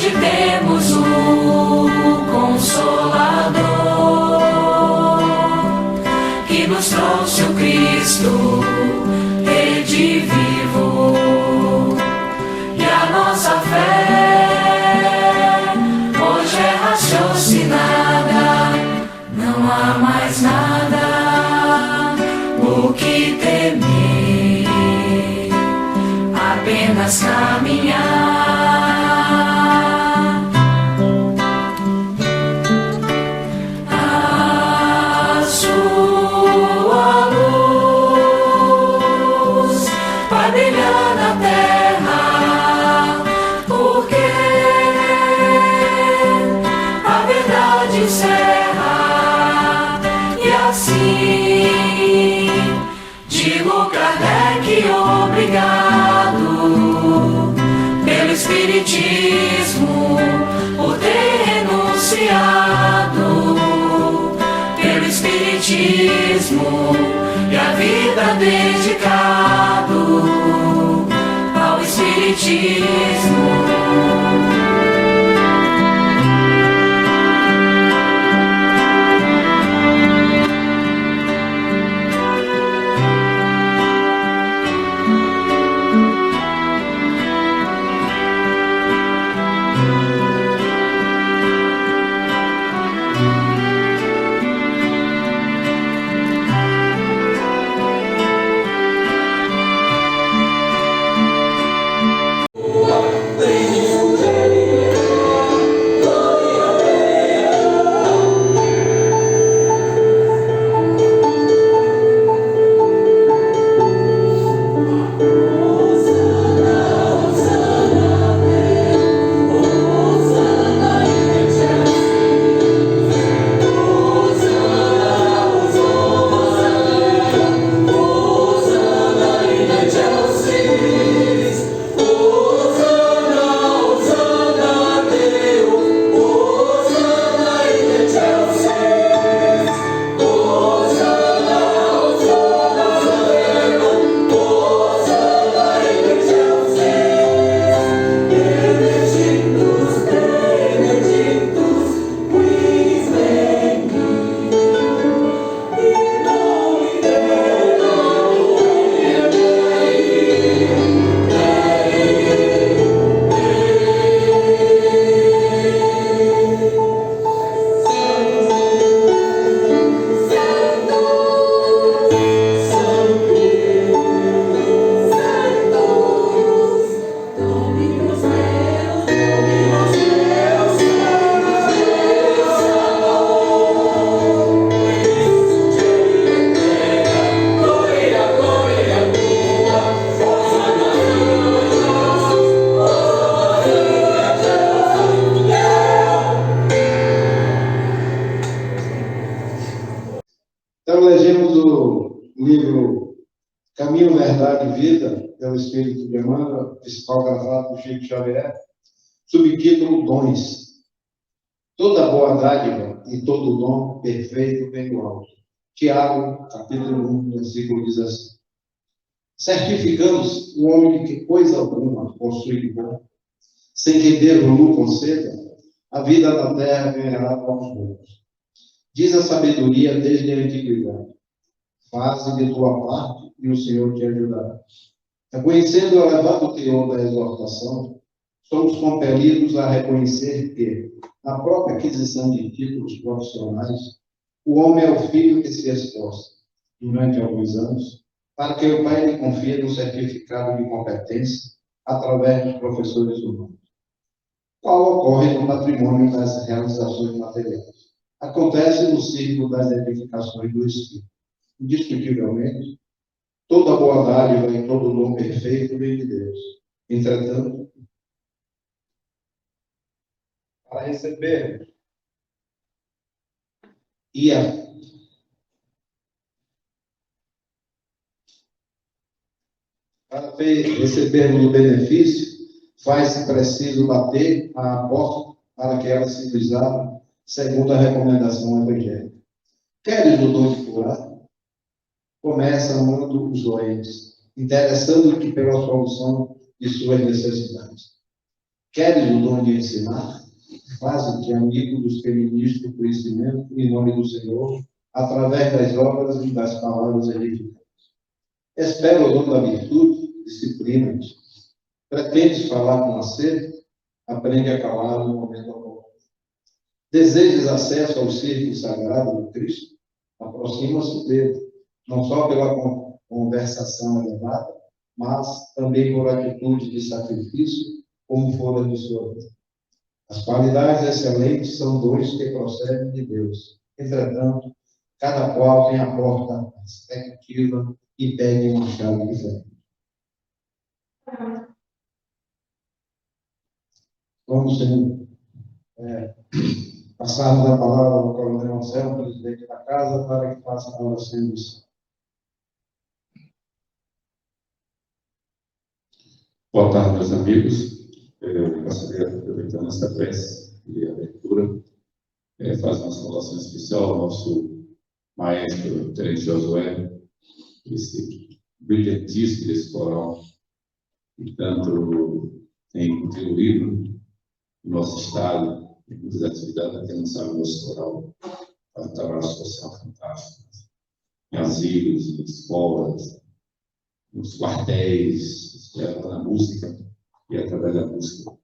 Hoje temos o Consolador, que nos trouxe o Cristo, Rede vivo, e a nossa fé hoje é raciocinada. Não há mais nada o que temer, apenas caminhar. A sua luz vai brilhar na terra, porque a verdade encerra. E assim, digo Kardec, obrigado pelo Espiritismo, por ter renunciado, pelo Espiritismo e a vida dedicado ao Espiritismo. Então, elegemos o livro Caminho, Verdade e Vida, pelo Espírito de Emmanuel, psicografado por Chico Xavier, subtítulo Dons. Toda boa dádiva e todo dom perfeito vem do alto. Tiago, capítulo 1, versículo 17. Certificamos o homem de que coisa alguma possui de bom, sem que Deus lhe conceda, a vida na terra ganhará aos poucos. Diz a sabedoria desde a antiguidade: faze de tua parte e o Senhor te ajudará. Reconhecendo o elevado teor da exortação, somos compelidos a reconhecer que, na própria aquisição de títulos profissionais, o homem é o filho que se esforça, durante alguns anos, para que o pai lhe confie um certificado de competência através dos professores humanos, qual ocorre no patrimônio das realizações materiais. Acontece no círculo das edificações do Espírito. Indiscutivelmente, toda boa dádiva e todo dom perfeito vem de Deus. Entretanto, para receber recebermos o benefício, faz-se preciso bater à porta para que ela se nos abra, segundo a recomendação evangélica. Queres o dom de curar? Começa amando os doentes, interessando-te pela solução de suas necessidades. Queres o dom de ensinar? Faze-te amigo dos que ministram o conhecimento em nome do Senhor, através das obras e das palavras edificantes. Espera o dom da virtude, disciplina-te. Pretendes falar com acerto? Aprende a calar no momento oportuno. Desejas acesso ao círculo sagrado de Cristo? Aproxima-se dele, não só pela conversação elevada, mas também por atitude de sacrifício, como fora de sua vida. As qualidades excelentes são dons que procedem de Deus. Entretanto, cada qual tem a porta respectiva e pede uma chave diferente. Vamos passarmos a palavra ao coronel Anselmo, presidente da casa, para que faça a oração de missão. Boa tarde, meus amigos. Eu gostaria, aproveitando essa prece e abertura, fazer uma saudação especial ao nosso maestro Tenente Josué, esse brilhantíssimo desse coral, que tanto tem contribuído no nosso estado, em muitas atividades, até não sabe o nosso coral, faz um trabalho social fantástico, em asilos, em escolas, nos quartéis, na música, e através da música,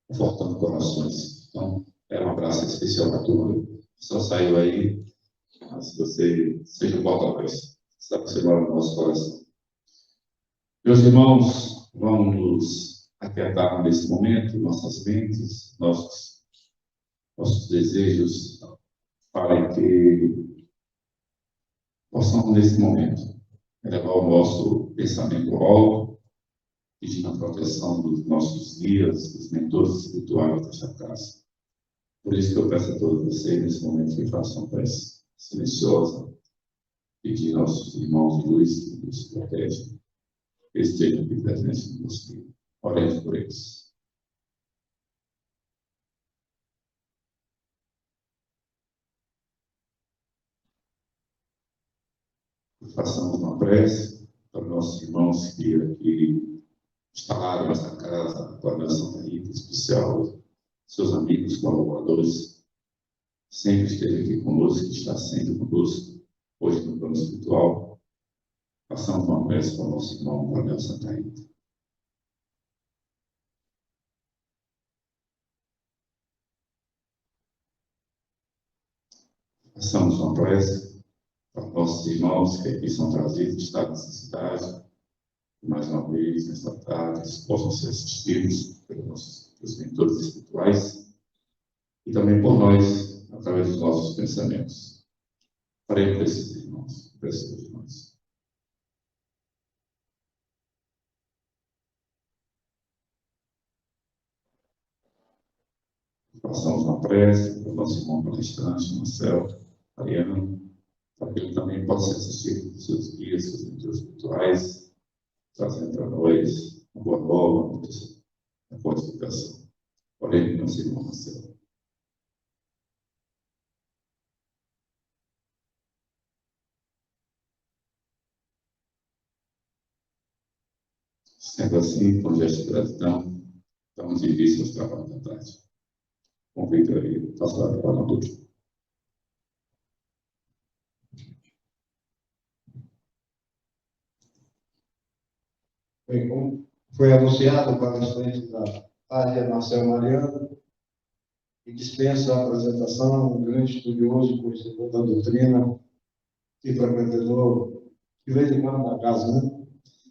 confortando corações. Então, um abraço especial para a turma. Só saiu aí, mas você seja um porta-voz, está você mora no nosso coração. Meus irmãos, vamos nos aquietar nesse momento, nossas mentes, nossos desejos, para que possamos, nesse momento, elevar o nosso pensamento alto, pedindo a proteção dos nossos guias, dos mentores espirituais desta casa. Por isso que eu peço a todos vocês, nesse momento, que façam uma prece silenciosa, pedindo aos irmãos de luz que nos protegem, que estejam aqui presentes conosco. Oremos por eles. Façamos uma prece para os nossos irmãos que aqui instalaram essa casa, a oração Rita especial, seus amigos, colaboradores, sempre esteve aqui conosco, está sempre conosco, hoje no plano espiritual. Façamos uma prece para o nosso irmão Coronel Santa Rita. Façamos uma prece para os nossos irmãos que aqui são trazidos, de estado de necessidade, mais uma vez, nesta tarde, eles possam ser assistidos pelos mentores espirituais e também por nós, através dos nossos pensamentos. Faremos por esses irmãos, por esses irmãos. Façamos uma prece para o nosso irmão palestrante, Marcelo, Ariano, para que ele também possa assistir seus guias, seus mentores espirituais, trazendo para nós uma boa nova, uma boa explicação. Oremos, nosso irmão Marcelo. Sendo assim, com gesto de gratidão, damos início aos trabalhos da tarde. Convido aí, faço a palavra do dia. Foi anunciado para a frente da tarde Marcelo Mariano, e dispensa a apresentação, um grande estudioso, conhecedor da doutrina, e frequentador, de vez em quando, da casa, né?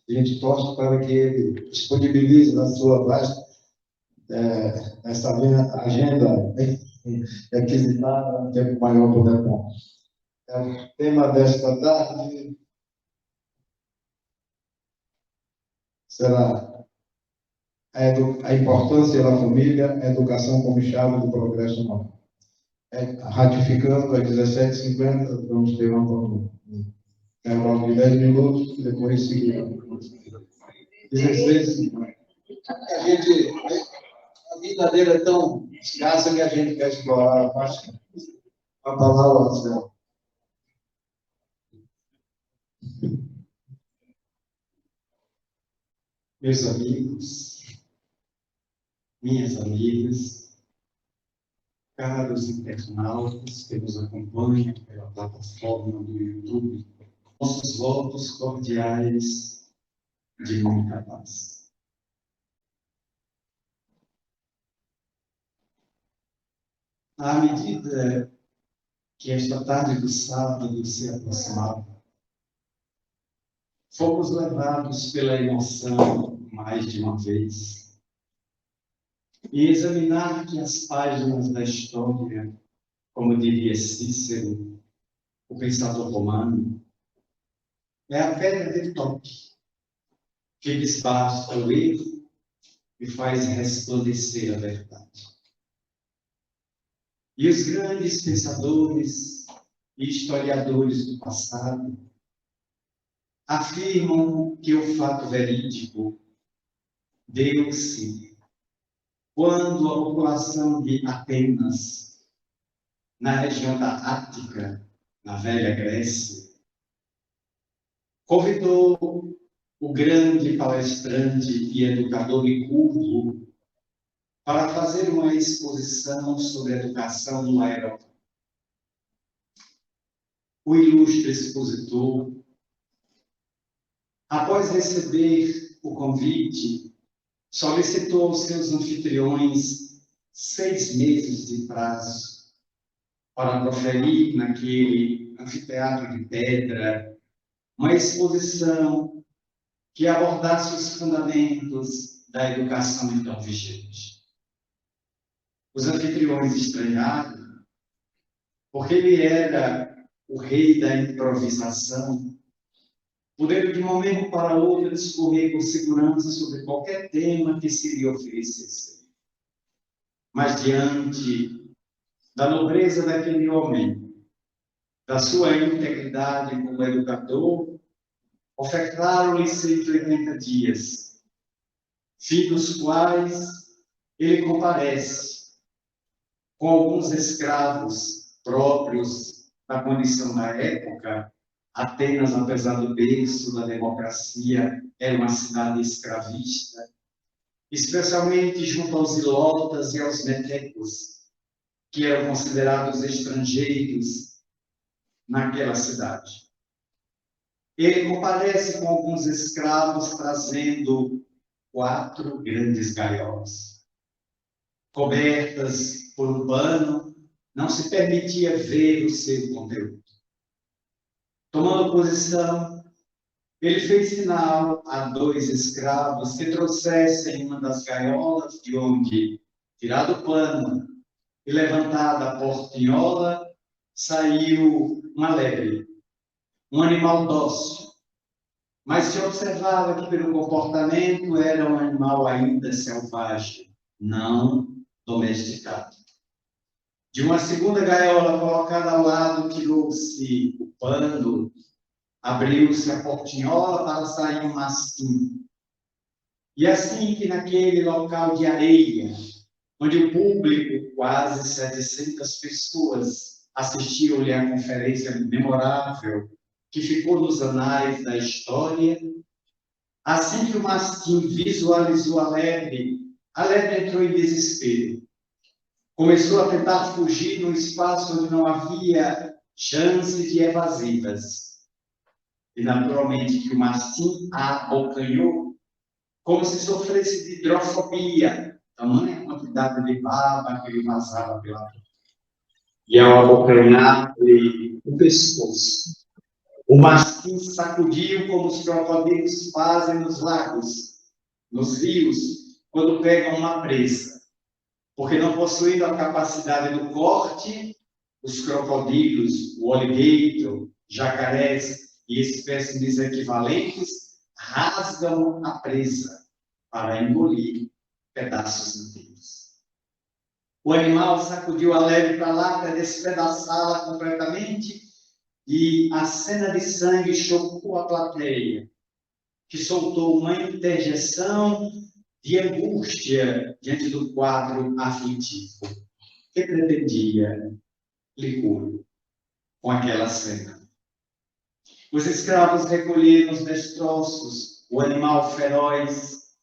A gente torce para que ele disponibilize na sua vasta essa agenda requisitada um tempo maior para o Nepal. O tema desta tarde será a importância da família, a educação como chave do progresso moral. Ratificando às 17h50, vamos ter um intervalo de 10 minutos, e depois seguir. 16h50. A vida dele é tão escassa que a gente quer explorar bastante. A palavra do céu. Meus amigos, minhas amigas, caros internautas que nos acompanham pela plataforma do YouTube, nossos votos cordiais de muita paz. À medida que esta tarde do sábado se aproximava, fomos levados pela emoção mais de uma vez e examinar que as páginas da história, como diria Cícero, o pensador romano, é a pedra de toque que desbasta o erro e faz resplandecer a verdade. E os grandes pensadores e historiadores do passado afirmam que o fato verídico deu-se quando a população de Atenas, na região da Ática, na velha Grécia, convidou o grande palestrante e educador Licurgo para fazer uma exposição sobre a educação no aeroporto. O ilustre expositor, após receber o convite, solicitou aos seus anfitriões 6 meses de prazo para proferir naquele anfiteatro de pedra uma exposição que abordasse os fundamentos da educação então vigente. Os anfitriões estranharam, porque ele era o rei da improvisação, podendo de um momento para outro discorrer com segurança sobre qualquer tema que se lhe oferecesse. Mas diante da nobreza daquele homem, da sua integridade como educador, ofertaram-lhe 180 dias, fim dos quais ele comparece com alguns escravos próprios da condição da época. Atenas, apesar do berço da democracia, era uma cidade escravista, especialmente junto aos ilotas e aos metecos, que eram considerados estrangeiros naquela cidade. Ele comparece com alguns escravos trazendo 4 grandes gaiolas, cobertas por um pano, não se permitia ver o seu conteúdo. Tomando posição, ele fez sinal a 2 escravos que trouxessem uma das gaiolas, de onde, tirado o pano e levantada a portinhola, saiu uma lebre, um animal dócil. Mas se observava que, pelo comportamento, era um animal ainda selvagem, não domesticado. De uma segunda gaiola colocada ao lado, tirou-se o pano, abriu-se a portinhola para sair um mastim. E assim que naquele local de areia, onde o público, quase 700 pessoas, assistiam-lhe à conferência memorável que ficou nos anais da história, assim que o mastim visualizou a lebre entrou em desespero. Começou a tentar fugir num espaço onde não havia chance de evasivas. E, naturalmente, que o mastim a abocanhou como se sofresse de hidrofobia, tamanha quantidade de baba que lhe vazava pela boca. E, ao abocanhar-lhe o pescoço, o mastim sacudiu como os crocodilos fazem nos lagos, nos rios, quando pegam uma presa. Porque não possuindo a capacidade do corte, os crocodilos, o alligator, jacarés e espécimes equivalentes rasgam a presa para engolir pedaços inteiros. O animal sacudiu a lebre para lá para despedaçá-la completamente e a cena de sangue chocou a plateia, que soltou uma interjeição de angústia diante do quadro aflitivo que pretendia Licurgo com aquela cena. Os escravos recolheram os destroços, o animal feroz,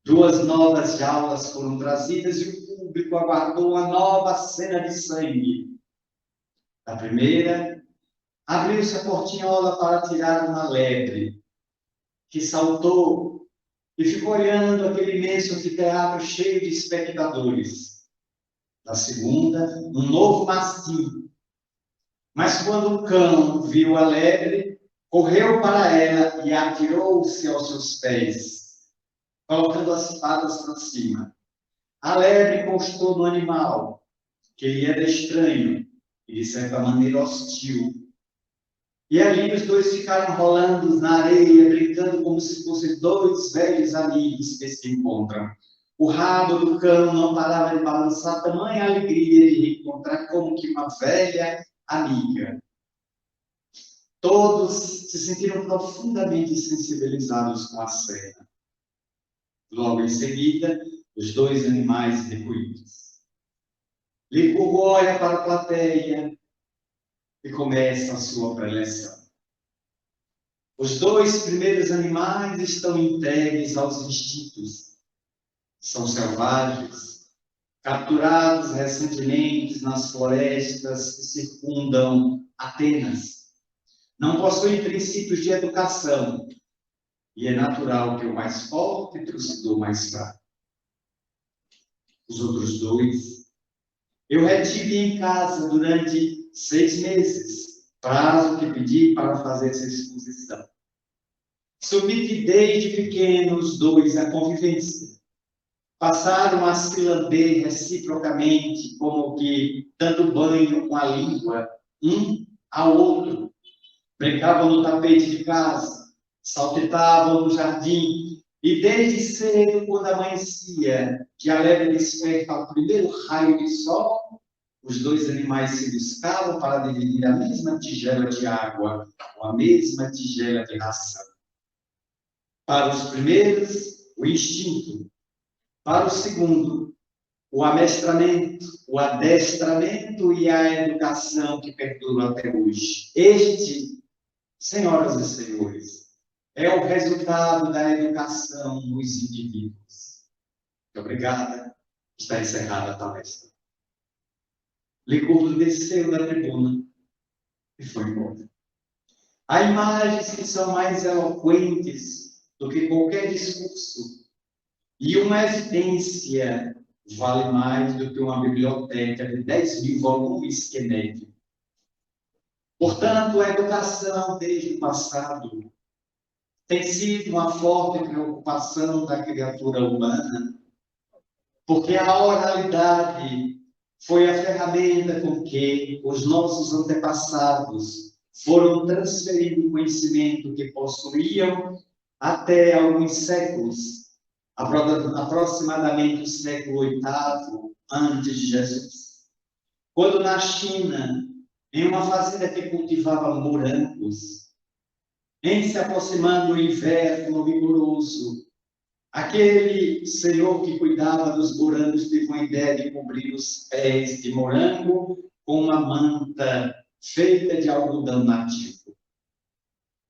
2 novas jaulas foram trazidas e o público aguardou uma nova cena de sangue. A primeira, abriu-se a portinhola para tirar uma lebre, que saltou e ficou olhando aquele imenso anfiteatro cheio de espectadores. A segunda, um novo mastim. Mas quando o cão viu a lebre, correu para ela e atirou-se aos seus pés, colocando as patas para cima. A lebre encostou no animal, que lhe era estranho e, de certa maneira, hostil. E ali os dois ficaram rolando na areia, brincando como se fossem 2 velhos amigos que se encontram. O rabo do cão não parava de balançar, tamanha alegria de reencontrar como que uma velha amiga. Todos se sentiram profundamente sensibilizados com a cena. Logo em seguida, os 2 animais recolhidos. Licurgo olha para a plateia e começa a sua preleção. Os 2 primeiros animais estão entregues aos instintos. São selvagens, capturados recentemente nas florestas que circundam Atenas. Não possuem princípios de educação, e é natural que o mais forte trucidou o mais fraco. Os outros 2, eu retive em casa durante 6 meses, prazo que pedi para fazer essa exposição. Submeti desde pequenos 2 à convivência. Passaram a se lamber reciprocamente, como que dando banho com a língua, um ao outro. Brincavam no tapete de casa, saltitavam no jardim, e desde cedo, quando amanhecia, que a lebre desperta ao primeiro raio de sol, os 2 animais se buscavam para dividir a mesma tigela de água, ou a mesma tigela de ração. Para os primeiros, o instinto. Para o segundo, o amestramento, o adestramento e a educação que perduram até hoje. Este, senhoras e senhores, é o resultado da educação dos indivíduos. Muito obrigada. Está encerrada a palestra. Licurgo desceu da tribuna e foi embora. Há imagens que são mais eloquentes do que qualquer discurso. E uma evidência vale mais do que uma biblioteca de 10.000 volumes que neve. Portanto, a educação desde o passado tem sido uma forte preocupação da criatura humana, porque a oralidade foi a ferramenta com que os nossos antepassados foram transferindo o conhecimento que possuíam até alguns séculos, aproximadamente o século VIII antes de Jesus. Quando na China, em uma fazenda que cultivava morangos, em se aproximando do inverno rigoroso, aquele senhor que cuidava dos morangos teve uma ideia de cobrir os pés de morango com uma manta feita de algodão nativo.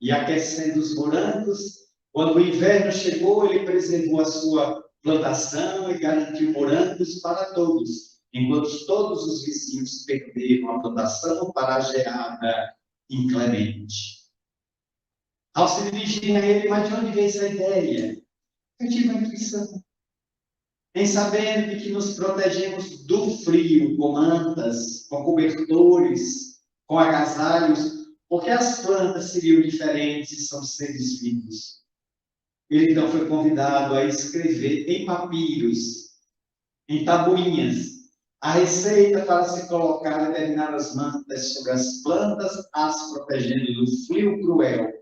E aquecendo os morangos, quando o inverno chegou, ele preservou a sua plantação e garantiu morangos para todos, enquanto todos os vizinhos perderam a plantação para a geada inclemente. Ao se dirigir a ele, mas de onde veio essa ideia? Eu tive uma intuição. Em sabendo que nos protegemos do frio com mantas, com cobertores, com agasalhos, porque as plantas seriam diferentes, são seres vivos. Ele então foi convidado a escrever em papiros, em tabuinhas, a receita para se colocar determinadas mantas sobre as plantas, as protegendo do frio cruel.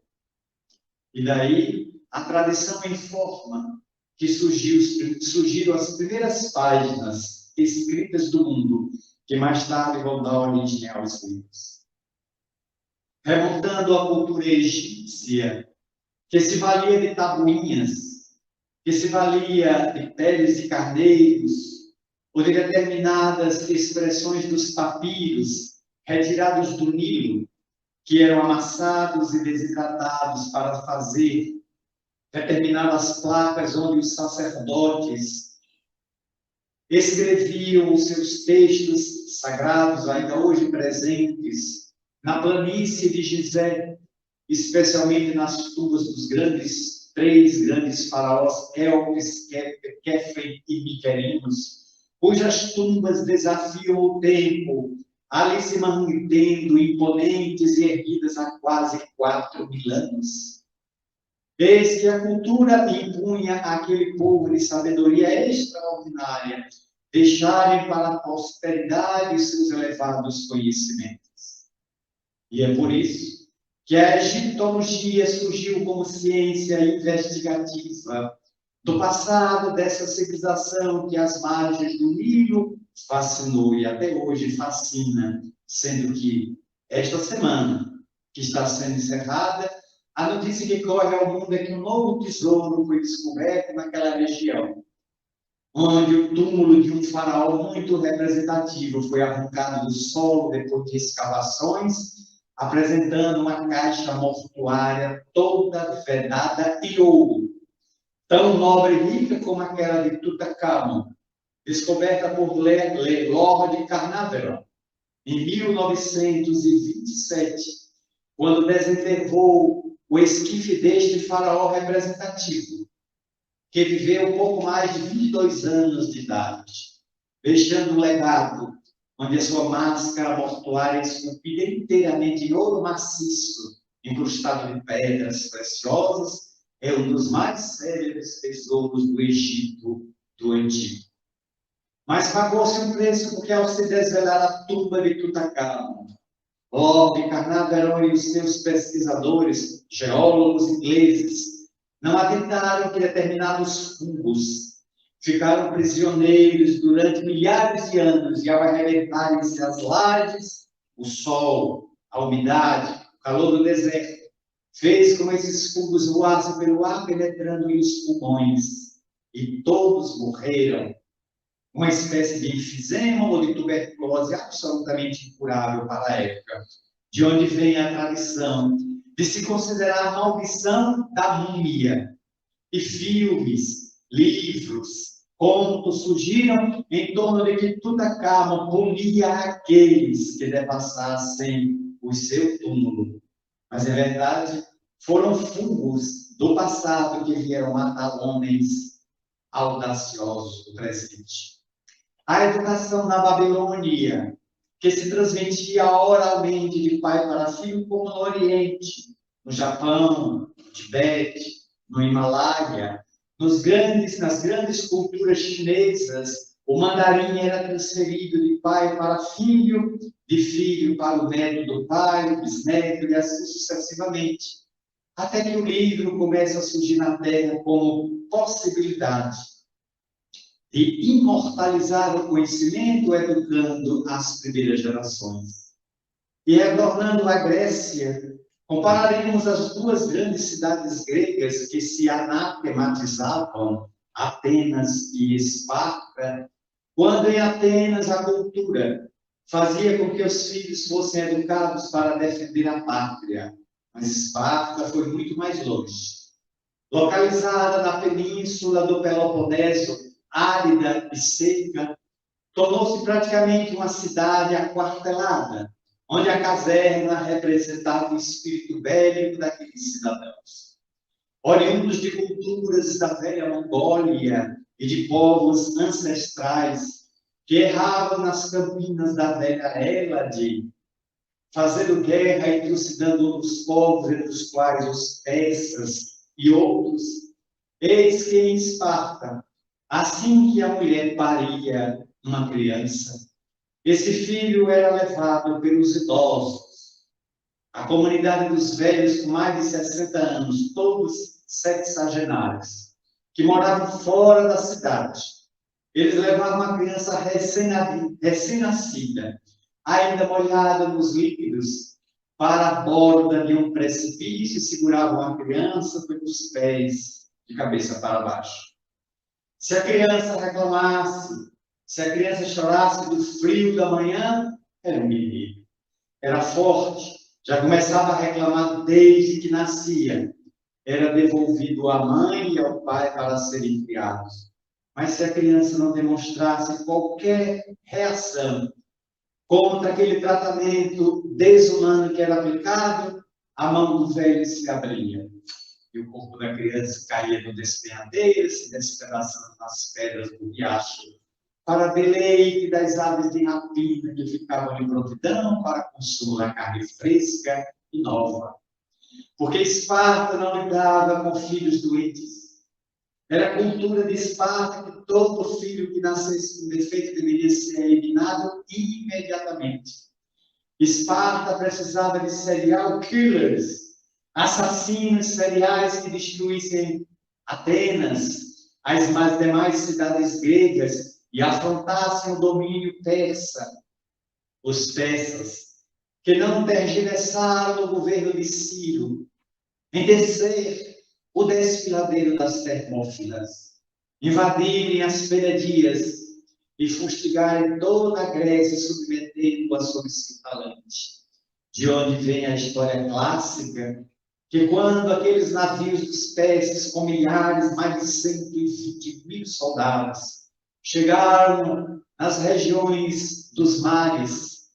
E daí a tradição informa que surgiram as primeiras páginas escritas do mundo, que mais tarde vão dar origem aos livros. Remontando à cultura egípcia, que se valia de tabuinhas, que se valia de peles de carneiros, ou de determinadas expressões dos papiros retirados do Nilo, que eram amassados e desidratados para fazer determinava as placas onde os sacerdotes escreviam os seus textos sagrados, ainda hoje presentes na planície de Gizé, especialmente nas tumbas dos três grandes faraós, Elpis, Quéfen e Miquerinos, cujas tumbas desafiam o tempo, ali se mantendo imponentes e erguidas há quase 4.000 anos. Eis que a cultura impunha àquele povo de sabedoria extraordinária deixarem para a posteridade os seus elevados conhecimentos. E é por isso que a egiptologia surgiu como ciência investigativa do passado dessa civilização que às margens do Nilo fascinou e até hoje fascina, sendo que esta semana, que está sendo encerrada, a notícia que corre ao mundo é que um novo tesouro foi descoberto naquela região, onde o túmulo de um faraó muito representativo foi arrancado do solo depois de escavações, apresentando uma caixa mortuária toda vedada em ouro, tão nobre e rica como aquela de Tutankhamon, descoberta por Lord Carnarvon em 1927, quando desenterrou o esquife deste faraó representativo, que viveu pouco mais de 22 anos de idade, deixando um legado onde a sua máscara mortuária esculpida inteiramente em ouro maciço, incrustado de pedras preciosas, é um dos mais célebres tesouros do Egito do Antigo. Mas pagou-se um preço porque, ao se desvelar a tumba de Tutankhamon, Lord Carnarvon e os seus pesquisadores, geólogos ingleses, não atentaram que determinados fungos ficaram prisioneiros durante milhares de anos e, ao arrebentarem-se as lajes, o sol, a umidade, o calor do deserto, fez com que esses fungos voassem pelo ar, penetrando em os pulmões, e todos morreram. Uma espécie de enfisema ou de tuberculose absolutamente incurável para a época, de onde vem a tradição de se considerar a maldição da múmia. E filmes, livros, contos surgiram em torno de que Tutankhamon punia aqueles que devassassem o seu túmulo. Mas, é verdade, foram fungos do passado que vieram matar homens audaciosos do presente. A educação na Babilônia, que se transmitia oralmente de pai para filho, como no Oriente, no Japão, no Tibete, no Himalaia, nas grandes culturas chinesas, o mandarim era transferido de pai para filho, de filho para o neto do pai, bisneto, e assim sucessivamente, até que o livro começa a surgir na Terra como possibilidade de imortalizar o conhecimento, educando as primeiras gerações. E retornando à Grécia, compararemos as duas grandes cidades gregas que se anatematizavam, Atenas e Esparta, quando em Atenas a cultura fazia com que os filhos fossem educados para defender a pátria, mas Esparta foi muito mais longe. Localizada na península do Peloponeso, árida e seca, tornou-se praticamente uma cidade aquartelada, onde a caserna representava o espírito bélico daqueles cidadãos. Oriundos de culturas da velha Mongólia e de povos ancestrais que erravam nas campinas da velha Hélade, fazendo guerra e trucidando os povos, entre os quais os persas e outros, eis que em Esparta, assim que a mulher paria uma criança, esse filho era levado pelos idosos, a comunidade dos velhos com mais de 60 anos, todos sexagenários, que moravam fora da cidade. Eles levavam a criança recém-nascida, ainda molhada nos líquidos, para a borda de um precipício e seguravam a criança pelos pés, de cabeça para baixo. Se a criança reclamasse, se a criança chorasse do frio da manhã, era um menino. Era forte, já começava a reclamar desde que nascia. era devolvido à mãe e ao pai para serem criados. Mas se a criança não demonstrasse qualquer reação contra aquele tratamento desumano que era aplicado, a mão do velho se abria. E o corpo da criança caía no despenhadeiro, se despedaçando nas pedras do riacho, para deleite das aves de rapina que ficavam em prontidão para consumo da carne fresca e nova. Porque Esparta não lidava com filhos doentes. Era a cultura de Esparta que todo filho que nascesse com defeito deveria ser eliminado imediatamente. Esparta precisava de serial killers, assassinos seriais que destruíssem Atenas, as demais cidades gregas e afrontassem o domínio persa. Os persas, que não tergiversaram no governo de Ciro em descer o desfiladeiro das Termófilas, invadirem as Peredias e fustigarem toda a Grécia, submetendo-a sob seu talante. De onde vem a história clássica que quando aqueles navios dos persas com milhares, mais de 120.000 soldados, chegaram nas regiões dos mares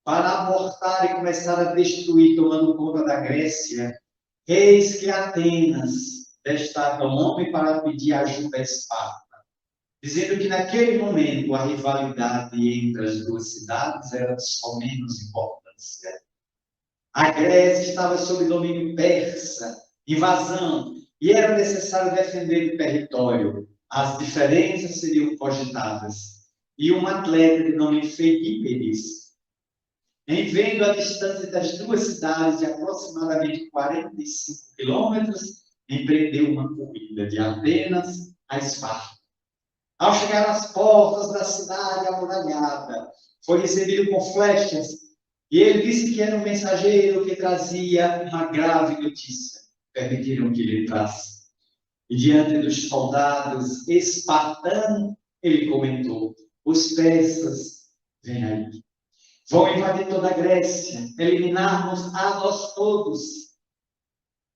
para aportar e começar a destruir, tomando conta da Grécia, eis que Atenas destaca um homem para pedir ajuda a Esparta, dizendo que naquele momento a rivalidade entre as duas cidades era de só menos importância. A Grécia estava sob domínio persa, invasão, e era necessário defender o território. As diferenças seriam cogitadas. E um atleta de nome Feidípedes, em vendo a distância das duas cidades de aproximadamente 45 quilômetros, empreendeu uma corrida de Atenas a Esparta. Ao chegar às portas da cidade amuralhada, foi recebido com flechas, e ele disse que era um mensageiro que trazia uma grave notícia. Permitiram que ele entrasse. E diante dos soldados espartanos, ele comentou: os persas vêm aí. Vão invadir toda a Grécia, eliminar-nos a nós todos.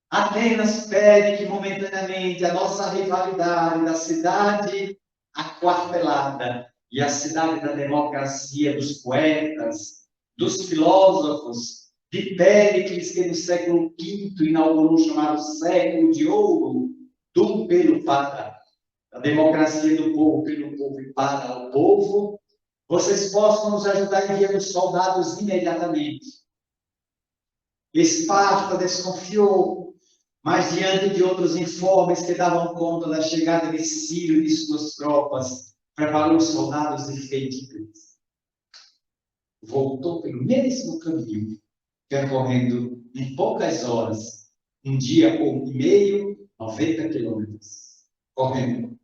Apenas pede que momentaneamente a nossa rivalidade da cidade aquartelada e a cidade da democracia, dos poetas, dos filósofos, de Péricles, que no século V inaugurou o chamado século de ouro, do pelo para, a democracia do povo, pelo povo e para o povo, vocês possam nos ajudar enviando soldados imediatamente. Esparta desconfiou, mas diante de outros informes que davam conta da chegada de Ciro e de suas tropas, preparou soldados e feitiços. Voltou pelo mesmo caminho, percorrendo em poucas horas, um dia e meio, 90 quilômetros, correndo.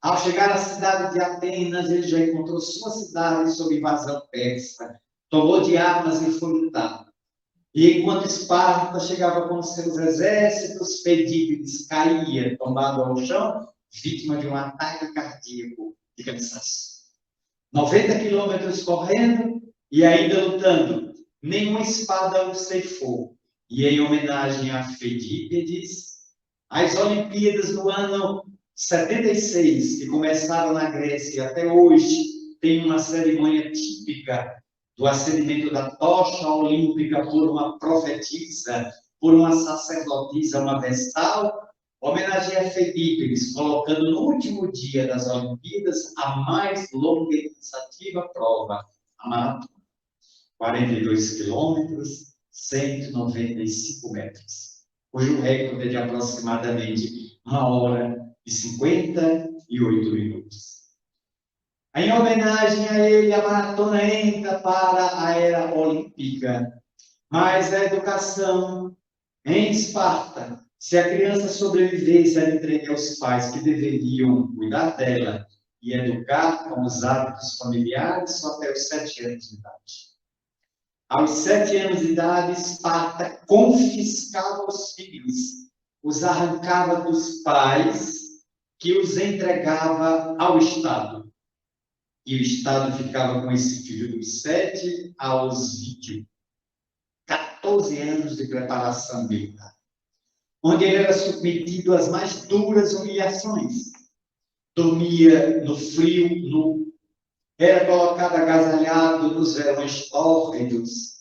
Ao chegar à cidade de Atenas, ele já encontrou sua cidade sob invasão persa, tomou de armas e foi lutar. E enquanto Esparta chegava com seus exércitos, Feidípedes caía, tombado ao chão, vítima de um ataque cardíaco de cansaço. 90 quilômetros correndo e ainda lutando, nenhuma espada o ceifou. E em homenagem a Feidípedes, as Olimpíadas do ano 76, que começaram na Grécia até hoje, tem uma cerimônia típica do acendimento da tocha olímpica por uma profetisa, por uma sacerdotisa, uma vestal, homenageia Feidípedes, colocando no último dia das Olimpíadas a mais longa e cansativa prova, a maratona. 42 quilômetros, 195 metros, cujo recorde é de aproximadamente 1h58 minutos. Em homenagem a ele, a maratona entra para a era olímpica. Mas a educação em Esparta, se a criança sobrevivesse, era entregue aos pais que deveriam cuidar dela e educar com os hábitos familiares só até os 7 anos de idade. Aos 7 anos de idade, Esparta confiscava os filhos, os arrancava dos pais, que os entregava ao Estado. E o Estado ficava com esse filho dos 7 aos 21. 14 anos de preparação militar. onde ele era submetido às mais duras humilhações. Dormia no frio, era colocado agasalhado nos verões tórridos,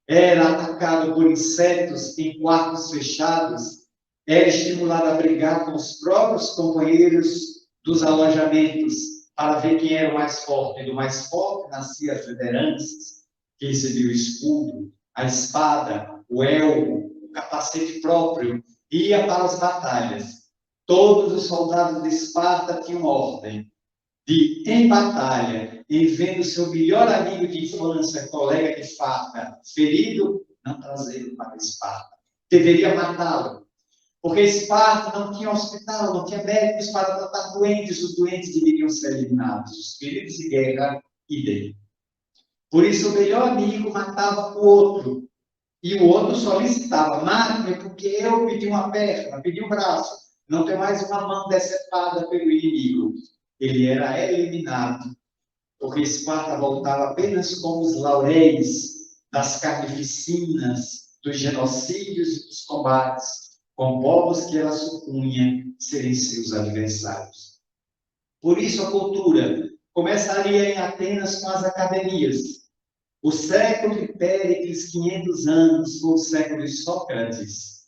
era atacado por insetos em quartos fechados, era estimulado a brigar com os próprios companheiros dos alojamentos para ver quem era o mais forte. E do mais forte nascia as lideranças, que recebia o escudo, a espada, o elmo, o capacete próprio, ia para as batalhas. Todos os soldados de Esparta tinham ordem de, em batalha, em vendo seu melhor amigo de infância, colega de farda, ferido, não trazê-lo para Esparta. Deveria matá-lo. Porque Esparta não tinha hospital, não tinha médicos para tratar doentes, os doentes deveriam ser eliminados. Os feridos de guerra, idem. Por isso, o melhor amigo matava o outro. E o outro solicitava, mate-me, porque eu pedi uma perna, pedi um braço. Não tem mais uma mão decepada pelo inimigo. Ele era eliminado. Porque Esparta voltava apenas com os lauréis das carnificinas, dos genocídios e dos combates com povos que ela supunha serem seus adversários. Por isso a cultura começaria em Atenas com as academias. O século de Péricles, 500 anos, foi o século de Sócrates.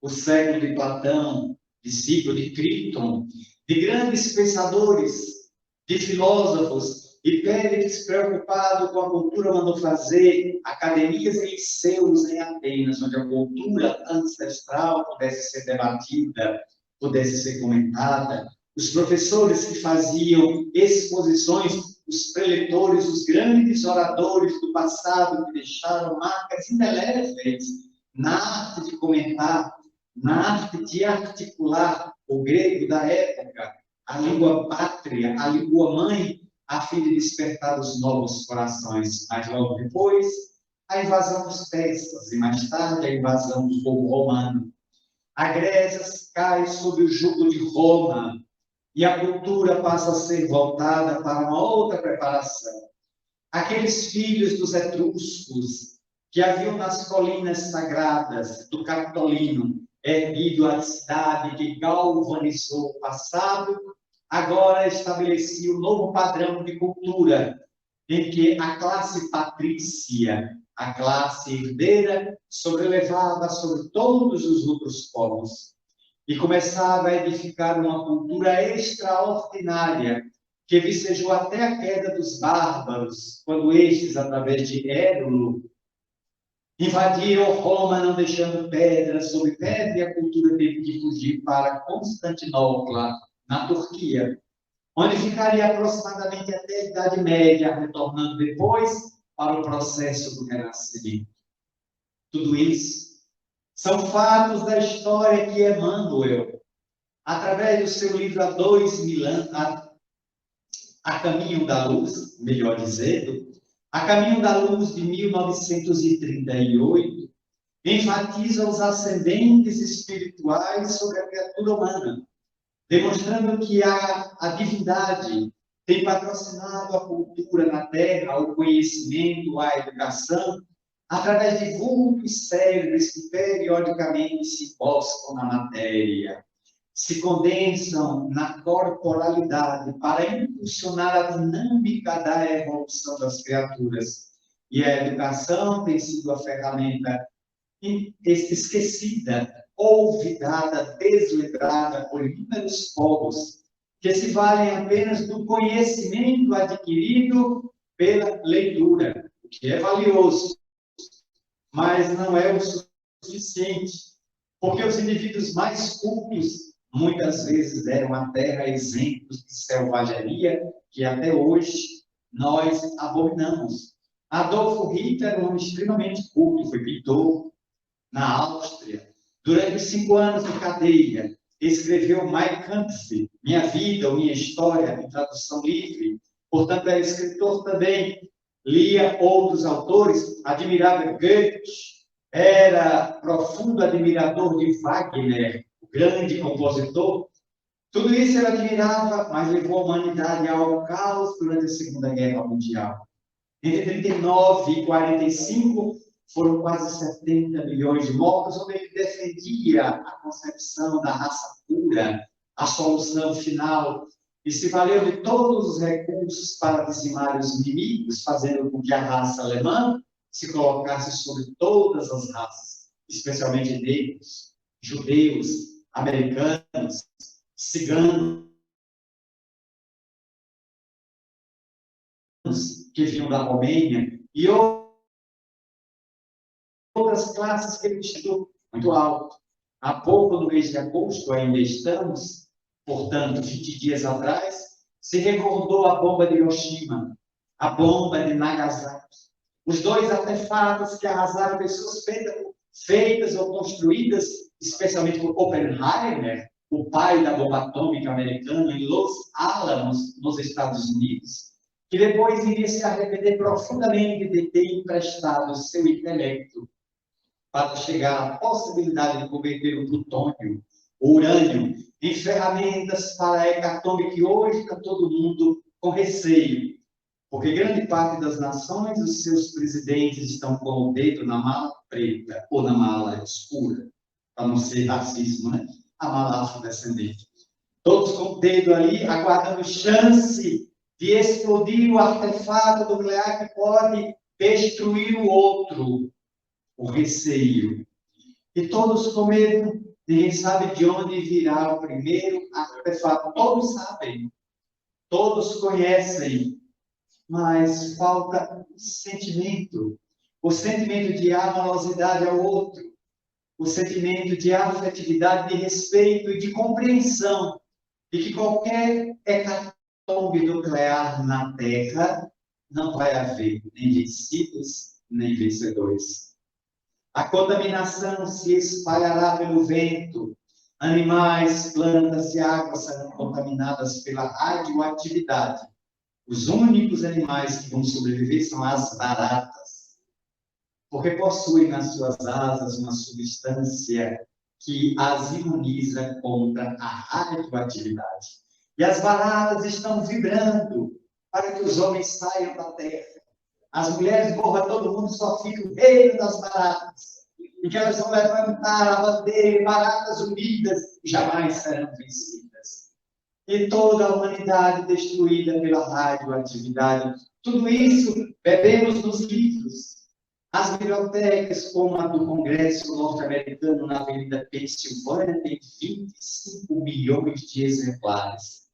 O século de Platão, discípulo de Críton, de grandes pensadores, de filósofos. E Péricles, preocupado com a cultura, mandou fazer academias e liceus em Atenas, onde a cultura ancestral pudesse ser debatida, pudesse ser comentada. Os professores que faziam exposições, os preletores, os grandes oradores do passado que deixaram marcas indeléveis na arte de comentar, na arte de articular o grego da época, a língua pátria, a língua mãe, a fim de despertar os novos corações. Mas logo depois, a invasão dos persas e mais tarde a invasão do povo romano. A Grécia cai sob o jugo de Roma e a cultura passa a ser voltada para uma outra preparação. Aqueles filhos dos etruscos que haviam nas colinas sagradas do Capitolino erguido a cidade que galvanizou o passado, agora estabelecia um novo padrão de cultura, em que a classe patrícia, a classe herdeira, sobrelevava sobre todos os outros povos e começava a edificar uma cultura extraordinária que vicejou até a queda dos bárbaros, quando estes, através de Érulo, invadiram Roma, não deixando pedra sobre pedra, e a cultura teve que fugir para Constantinopla, na Turquia, onde ficaria aproximadamente até a Idade Média, retornando depois para o processo do Renascimento. Tudo isso são fatos da história que Emmanuel, através do seu livro Há 2000 anos, A Caminho da Luz, melhor dizendo, A Caminho da Luz de 1938, enfatiza os ascendentes espirituais sobre a criatura humana, demonstrando que a divindade tem patrocinado a cultura na Terra, o conhecimento, a educação, através de vultos cérebros que periodicamente se emboscam na matéria, se condensam na corporalidade para impulsionar a dinâmica da evolução das criaturas. E a educação tem sido a ferramenta esquecida, olvidada, deslembrada por inúmeros povos, que se valem apenas do conhecimento adquirido pela leitura, o que é valioso, mas não é o suficiente, porque os indivíduos mais cultos muitas vezes deram à terra exemplos de selvageria que até hoje nós abominamos. Adolfo Hitler era um homem extremamente culto, foi pintor na Áustria. Durante os 5 anos de cadeia, escreveu Mein Kampf, Minha Vida ou Minha História, em tradução livre. Portanto, é escritor também. Lia outros autores, admirava Goethe, era profundo admirador de Wagner, o grande compositor. Tudo isso ele admirava, mas levou a humanidade ao caos durante a Segunda Guerra Mundial. Entre 39 e 45, foram quase 70 milhões de mortos, onde ele defendia a concepção da raça pura, a solução final, e se valeu de todos os recursos para dizimar os inimigos, fazendo com que a raça alemã se colocasse sobre todas as raças, especialmente negros, judeus, americanos, ciganos, que vinham da Romênia, e outras classes que ele estudou muito alto. Há pouco, no mês de agosto, ainda estamos, portanto, 20 dias atrás, se recordou a bomba de Hiroshima, a bomba de Nagasaki, os dois artefatos que arrasaram pessoas feitas ou construídas, especialmente por Oppenheimer, o pai da bomba atômica americana, em Los Alamos, nos Estados Unidos, que depois iria se arrepender profundamente de ter emprestado seu intelecto para chegar à possibilidade de converter o plutônio, o urânio, em ferramentas para a hecatombe que hoje está todo mundo com receio, porque grande parte das nações, os seus presidentes estão com o dedo na mala preta ou na mala escura, para não ser racismo, né? A mala afrodescendente. Todos com o dedo ali, aguardando chance de explodir o artefato nuclear que pode destruir o outro, o receio. E todos com medo, ninguém sabe de onde virá o primeiro artefato. Todos sabem, todos conhecem, mas falta sentimento. O sentimento de amorosidade ao outro, o sentimento de afetividade, de respeito e de compreensão de que qualquer hecatombe nuclear na Terra não vai haver nem vencidos, nem vencedores. A contaminação se espalhará pelo vento. Animais, plantas e águas serão contaminadas pela radioatividade. Os únicos animais que vão sobreviver são as baratas, porque possuem nas suas asas uma substância que as imuniza contra a radioatividade. E as baratas estão vibrando para que os homens saiam da terra. As mulheres morram, todo mundo só fica o reino das baratas. E que elas vão levantar a bandeira, baratas unidas, jamais serão vencidas. E toda a humanidade destruída pela radioatividade. Tudo isso bebemos nos livros. As bibliotecas, como a do Congresso norte-americano na Avenida Pensilvânia, tem 25 milhões de exemplares.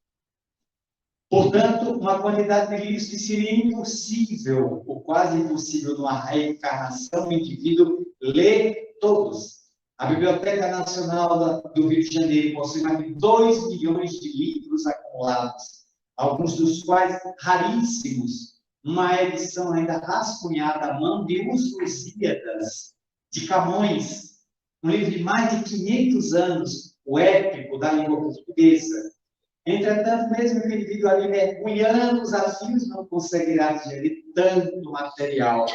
Portanto, uma quantidade de livros que seria impossível, ou quase impossível, numa reencarnação, o indivíduo ler todos. A Biblioteca Nacional do Rio de Janeiro possui mais de 2 milhões de livros acumulados, alguns dos quais raríssimos, uma edição ainda rascunhada à mão de Os Lusíadas, de Camões, um livro de mais de 500 anos, o épico da língua portuguesa. Entretanto, mesmo que o indivíduo ali mergulhando os afios, não conseguirá digerir tanto material.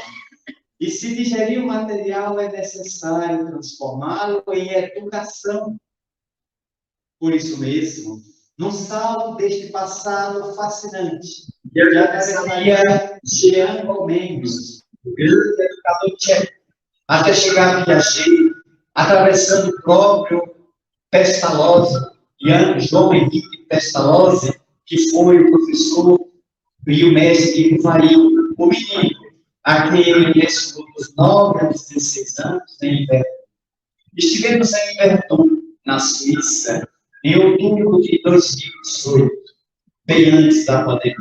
E se digerir o material, é necessário transformá-lo em educação. Por isso mesmo, num salto deste passado fascinante, eu já pensaria Jean Comenius, o grande educador tcheco, até chegar a Piaget, atravessando o próprio Pestalozzi, João Henrique Pestalozzi, que foi o professor e o mestre de Vail, o menino, a quem ele estudou dos 9 aos 16 anos em Verdun. Estivemos em Verdun, na Suíça, em outubro de 2018, bem antes da pandemia.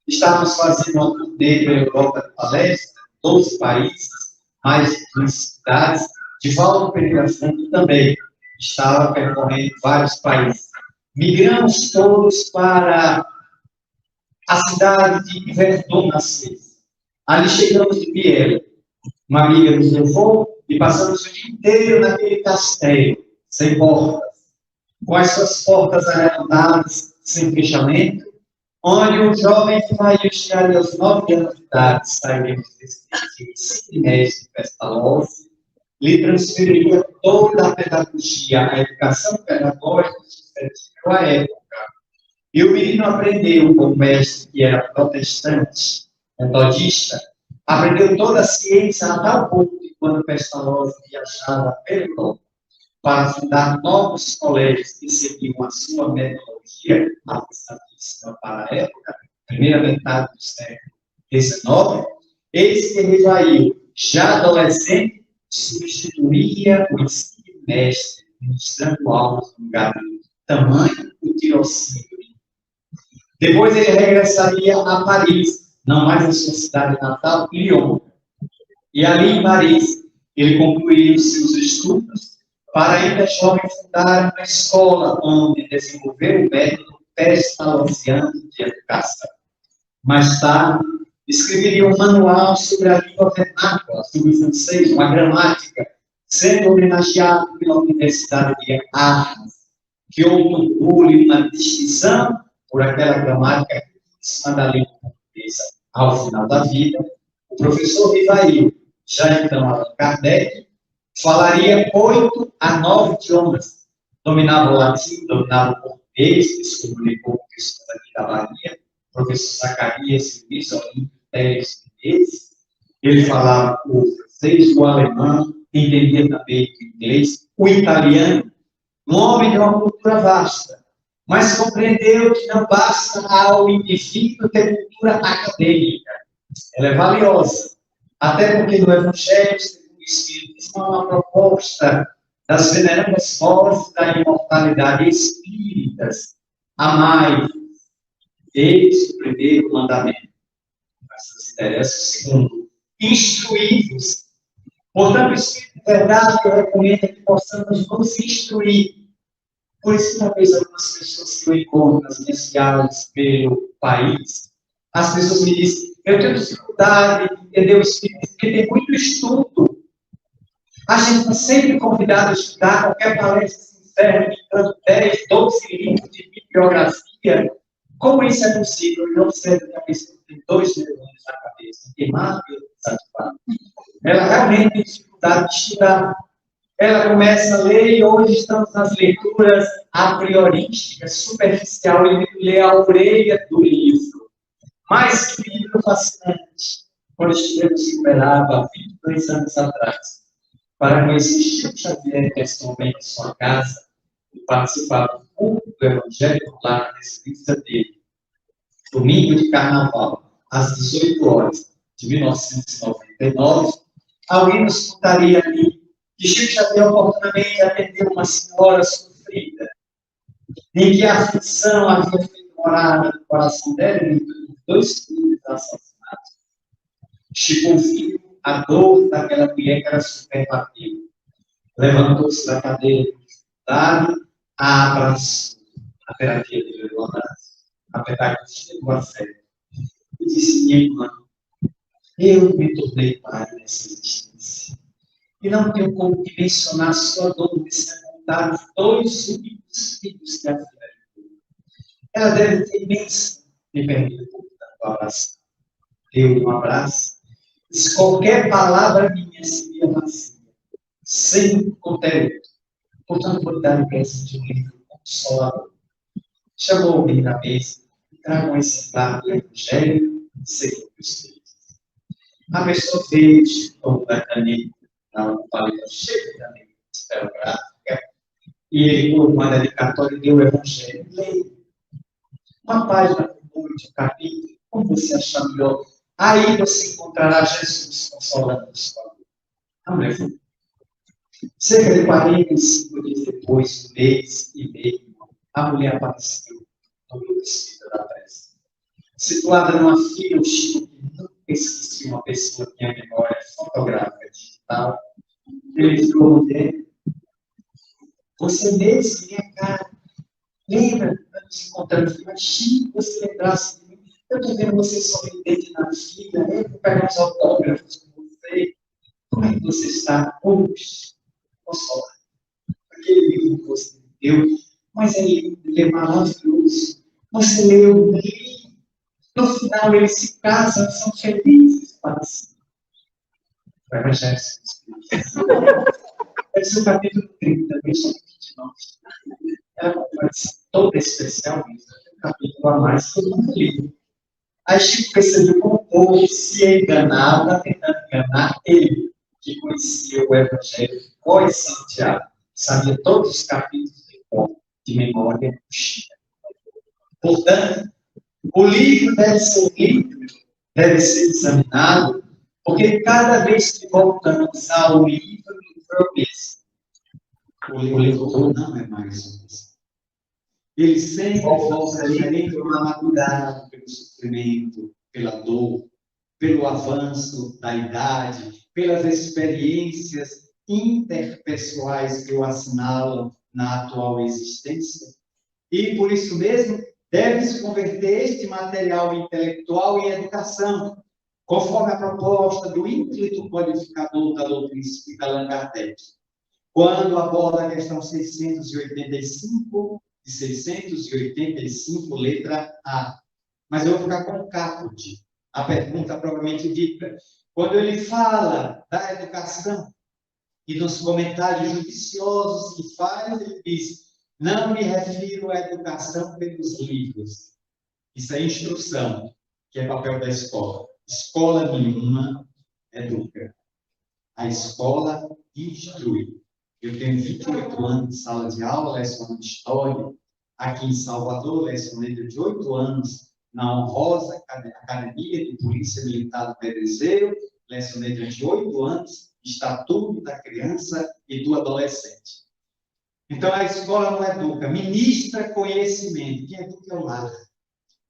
Estávamos fazendo uma turnê pela Europa de palestra, 12 países, mais de 15 cidades. Divaldo Pereira Franco também estava percorrendo vários países. Migramos todos para a cidade de Verdun, na Suíça. Ali chegamos de Biel. Uma amiga nos levou e passamos o dia inteiro naquele castelo, sem portas, com as suas portas arredondadas, sem fechamento, onde um jovem que vai chegar aos 9 anos de idade, sairemos desse mestre Pestalozzi, lhe transferiria toda a pedagogia, a educação pedagógica que à época. E o menino aprendeu com o mestre que era protestante, metodista, Aprendeu toda a ciência a tal ponto que, quando Pestalozzi viajava pela Europa para fundar novos colégios que seguiam a sua metodologia, avançadíssima para a época, primeira metade do século XIX, eis que Rivail, já adolescente, substituía o ensino mestre, ministrando aulas no lugar do tamanho do tirocínio. Depois ele regressaria a Paris, não mais a sua cidade natal, Lyon. E ali em Paris, ele concluiu seus estudos para ainda jovem fundar uma escola onde desenvolveu o método pestalozziano de educação. Mais tarde, escreveria um manual sobre a língua vernácula, sobre o francês, uma gramática, sendo homenageado pela Universidade de Arras, que outorgou-lhe uma distinção por aquela gramática da língua portuguesa. Ao final da vida, o professor Rivail, já então Allan Kardec, falaria 8 a 9 idiomas. Dominava o latim, dominava o português, que se comunicou com pessoas aqui da Bahia, o professor Zacarias, Luiz Olímpio, Teres Menezes. Ele falava o francês, o alemão, entendia também o inglês, o italiano, um homem de uma cultura vasta. Mas compreendeu que não basta ao indivíduo ter cultura acadêmica. Ela é valiosa. Até porque no Evangelho, segundo o Espiritismo, há uma proposta das venerandas vozes da imortalidade espíritas. Amai. Eis o primeiro mandamento. Essas ideias, o segundo. Instruí-vos. Portanto, o Espírito de verdade recomenda que possamos nos instruir. Por isso, talvez algumas pessoas que eu encontro nas minhas viagens pelo país, as pessoas me dizem, eu tenho dificuldade de entender o Espírito, porque tem muito estudo. A gente está sempre convidado a estudar, qualquer palestra sincera, indicando 10, 12 livros de bibliografia. Como isso é possível? Eu não sei que a pessoa tem 2 neurônios na cabeça, queimado e satisfeito. Ela realmente tem dificuldade de estudar. Ela começa a ler e hoje estamos nas leituras a priorísticas, superficial, e lê a orelha do livro. Mas que livro fascinante, quando estivemos em Uberaba, há 22 anos atrás, para conhecer Chico Xavier pessoalmente em sua casa e participar do culto do Evangelho lá na residência dele. Domingo de Carnaval, às 18 horas de 1999, alguém nos contaria ali que Chico Xavier oportunamente atendeu uma senhora sofrida, em que a aflição havia feito morada no coração dela e dos 2 filhos assassinados. Chico ouviu a dor daquela mulher que era superbatível. Levantou-se da cadeira de dificuldade, a abraçou. A terapia dele levou a abraço. A pedagogista chegou a fé. E disse, minha irmã, eu me tornei pai nessa existência. E não tenho como dimensionar a sua dor de ser contar os 2 únicos filhos que a filha teve. Ela deve ter imensa liberdade para abraçar. Deu um abraço. Se qualquer palavra minha seria vazia, sem conteúdo. Portanto, vou dar o presente de um livro consolador. Chamou alguém da mesa e tragam esse exemplar do Evangelho segundo o Espírito. A pessoa veio, chegou da caneta, na paleta cheia de caneta esferográfica, e ele, por uma dedicatória, deu o Evangelho. Leia. Uma página por de um capítulo, como você achar melhor. Aí você encontrará Jesus consolando sua dor. A mulher foi. Cerca de 45 dias depois, um mês e meio, a mulher apareceu no grupo espírita da prece. Situada numa fila, o Chico, que nunca esqueci uma pessoa que tinha memória fotográfica digital, ele falou, mulher, você mesmo, minha cara, lembra, nos encontramos, mas Chico, você lembrasse de mim, eu estou vendo você sorridente na fila, eu vou pegar uns autógrafos com você, como é que você está hoje? Consola. Aquele livro que você deu, mas ele é maravilhoso. Você leu, no final eles se casam, são felizes para si. O Evangelho esse é o capítulo 30, versículo 29. É uma conversa toda especial, um capítulo a mais que eu nunca li. Aí Chico percebeu como povo se enganava, tentando enganar ele, que conhecia o Evangelho de São Tiago, sabia todos os capítulos de memória. Portanto, o livro deve ser lido, deve ser examinado, porque cada vez que voltamos ao livro é o mesmo. O leitor não é mais o mesmo. Ele sempre volta diferente pela maturidade, pelo sofrimento, pela dor, pelo avanço da idade, pelas experiências interpessoais que o assinalam na atual existência. E, por isso mesmo, deve-se converter este material intelectual em educação, conforme a proposta do ínclito codificador da doutrina espírita Allan Kardec, quando aborda a questão 685, de 685, letra A. Mas eu vou ficar com o caput, a pergunta propriamente dita. Quando ele fala da educação, e nos comentários judiciosos que faz, ele diz: não me refiro à educação pelos livros. Isso é instrução, que é papel da escola. Escola nenhuma educa. A escola instrui. Eu tenho 28 anos de sala de aula, lecionando História. Aqui em Salvador, lecionei de 8 anos na honrosa Academia de Polícia Militar do Pedrezeiro. Lecionei durante 8 anos Estatuto da Criança e do Adolescente. Então, a escola não educa, ministra conhecimento. Quem educa é o lar.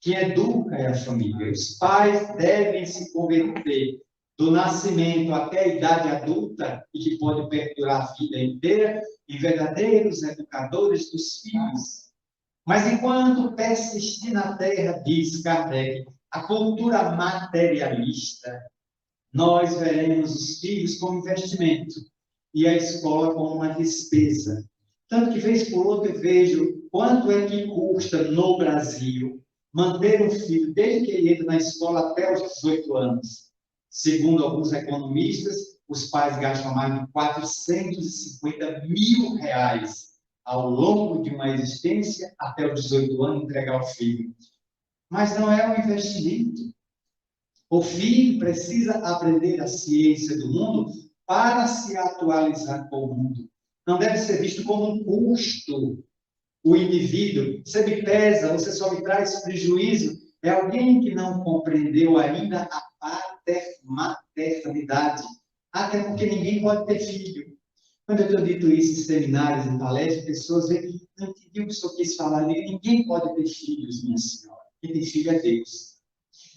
Quem educa é a família. Os pais devem se converter do nascimento até a idade adulta, e que pode perdurar a vida inteira, em verdadeiros educadores dos filhos. Mas enquanto persistir na terra, diz Kardec, a cultura materialista, nós veremos os filhos como investimento e a escola como uma despesa. Tanto que, vez por outra, eu vejo quanto é que custa no Brasil manter um filho desde que ele entra na escola até os 18 anos. Segundo alguns economistas, os pais gastam mais de 450 mil reais ao longo de uma existência até os 18 anos entregar o filho. Mas não é um investimento. O filho precisa aprender a ciência do mundo para se atualizar com o mundo. Não deve ser visto como um custo. O indivíduo, você me pesa, você só me traz prejuízo. É alguém que não compreendeu ainda a maternidade. Até porque ninguém pode ter filho. Quando eu tenho dito isso em seminários, em palestras, pessoas veem, não entendi o que o senhor quis falar. Ninguém pode ter filhos, minha senhora. Quem tem filho é Deus.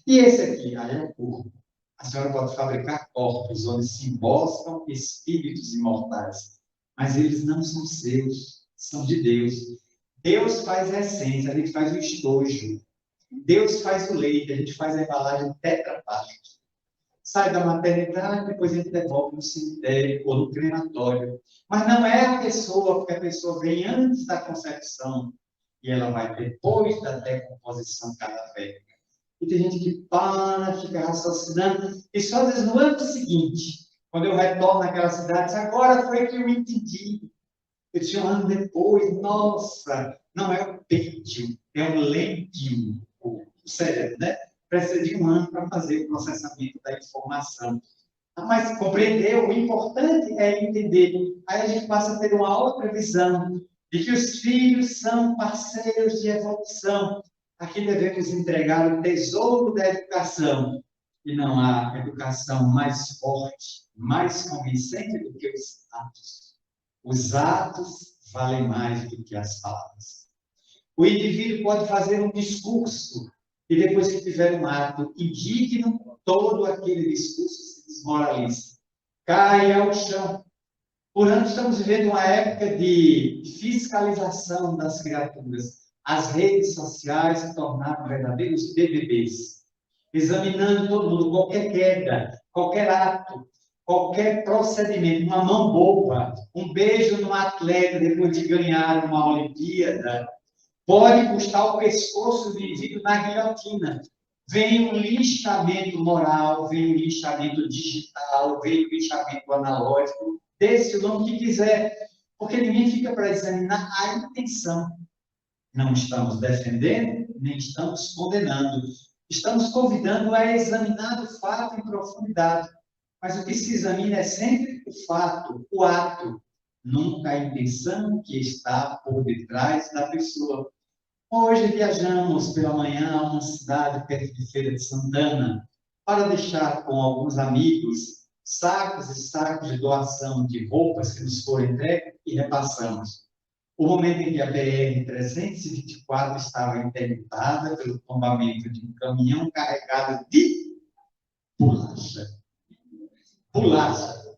E esse aqui, aí é o corpo. A senhora pode fabricar corpos onde se emboscam espíritos imortais. Mas eles não são seus, são de Deus. Deus faz a essência, a gente faz o estojo. Deus faz o leite, a gente faz a embalagem Tetra Pak. Sai da maternidade, depois a gente devolve no cemitério ou no crematório. Mas não é a pessoa, porque a pessoa vem antes da concepção e ela vai depois da decomposição cadavérica. E tem gente que para, fica raciocinando, e só às vezes no ano seguinte, quando eu retorno naquela cidade, agora foi que eu entendi. Eu tinha um ano depois, nossa, não é o pêntio, é um lêntio, o cérebro, né? Precisa de um ano para fazer o processamento da informação. Mas compreender, o importante é entender. Aí a gente passa a ter uma outra visão de que os filhos são parceiros de evolução. Aqui devemos entregar o tesouro da educação. E não há educação mais forte, mais convincente do que os atos. Os atos valem mais do que as palavras. O indivíduo pode fazer um discurso e depois que tiver um ato indigno, todo aquele discurso se desmoraliza. Cai ao chão. Portanto, estamos vivendo uma época de fiscalização das criaturas. As redes sociais se tornaram verdadeiros BBBs. Examinando todo mundo, qualquer queda, qualquer ato, qualquer procedimento, uma mão boba, um beijo num atleta depois de ganhar uma Olimpíada, pode custar o pescoço do indivíduo na guilhotina. Vem um lixamento moral, vem um lixamento digital, vem um lixamento analógico, desse o nome que quiser, porque ninguém fica para examinar a intenção. Não estamos defendendo, nem estamos condenando. Estamos convidando a examinar o fato em profundidade. Mas o que se examina é sempre o fato, o ato, nunca a intenção que está por detrás da pessoa. Hoje viajamos pela manhã a uma cidade perto de Feira de Santana para deixar com alguns amigos sacos e sacos de doação de roupas que nos foram entregues e repassamos. O momento em que a BR-324 estava interditada pelo tombamento de um caminhão carregado de bolacha. Bolacha.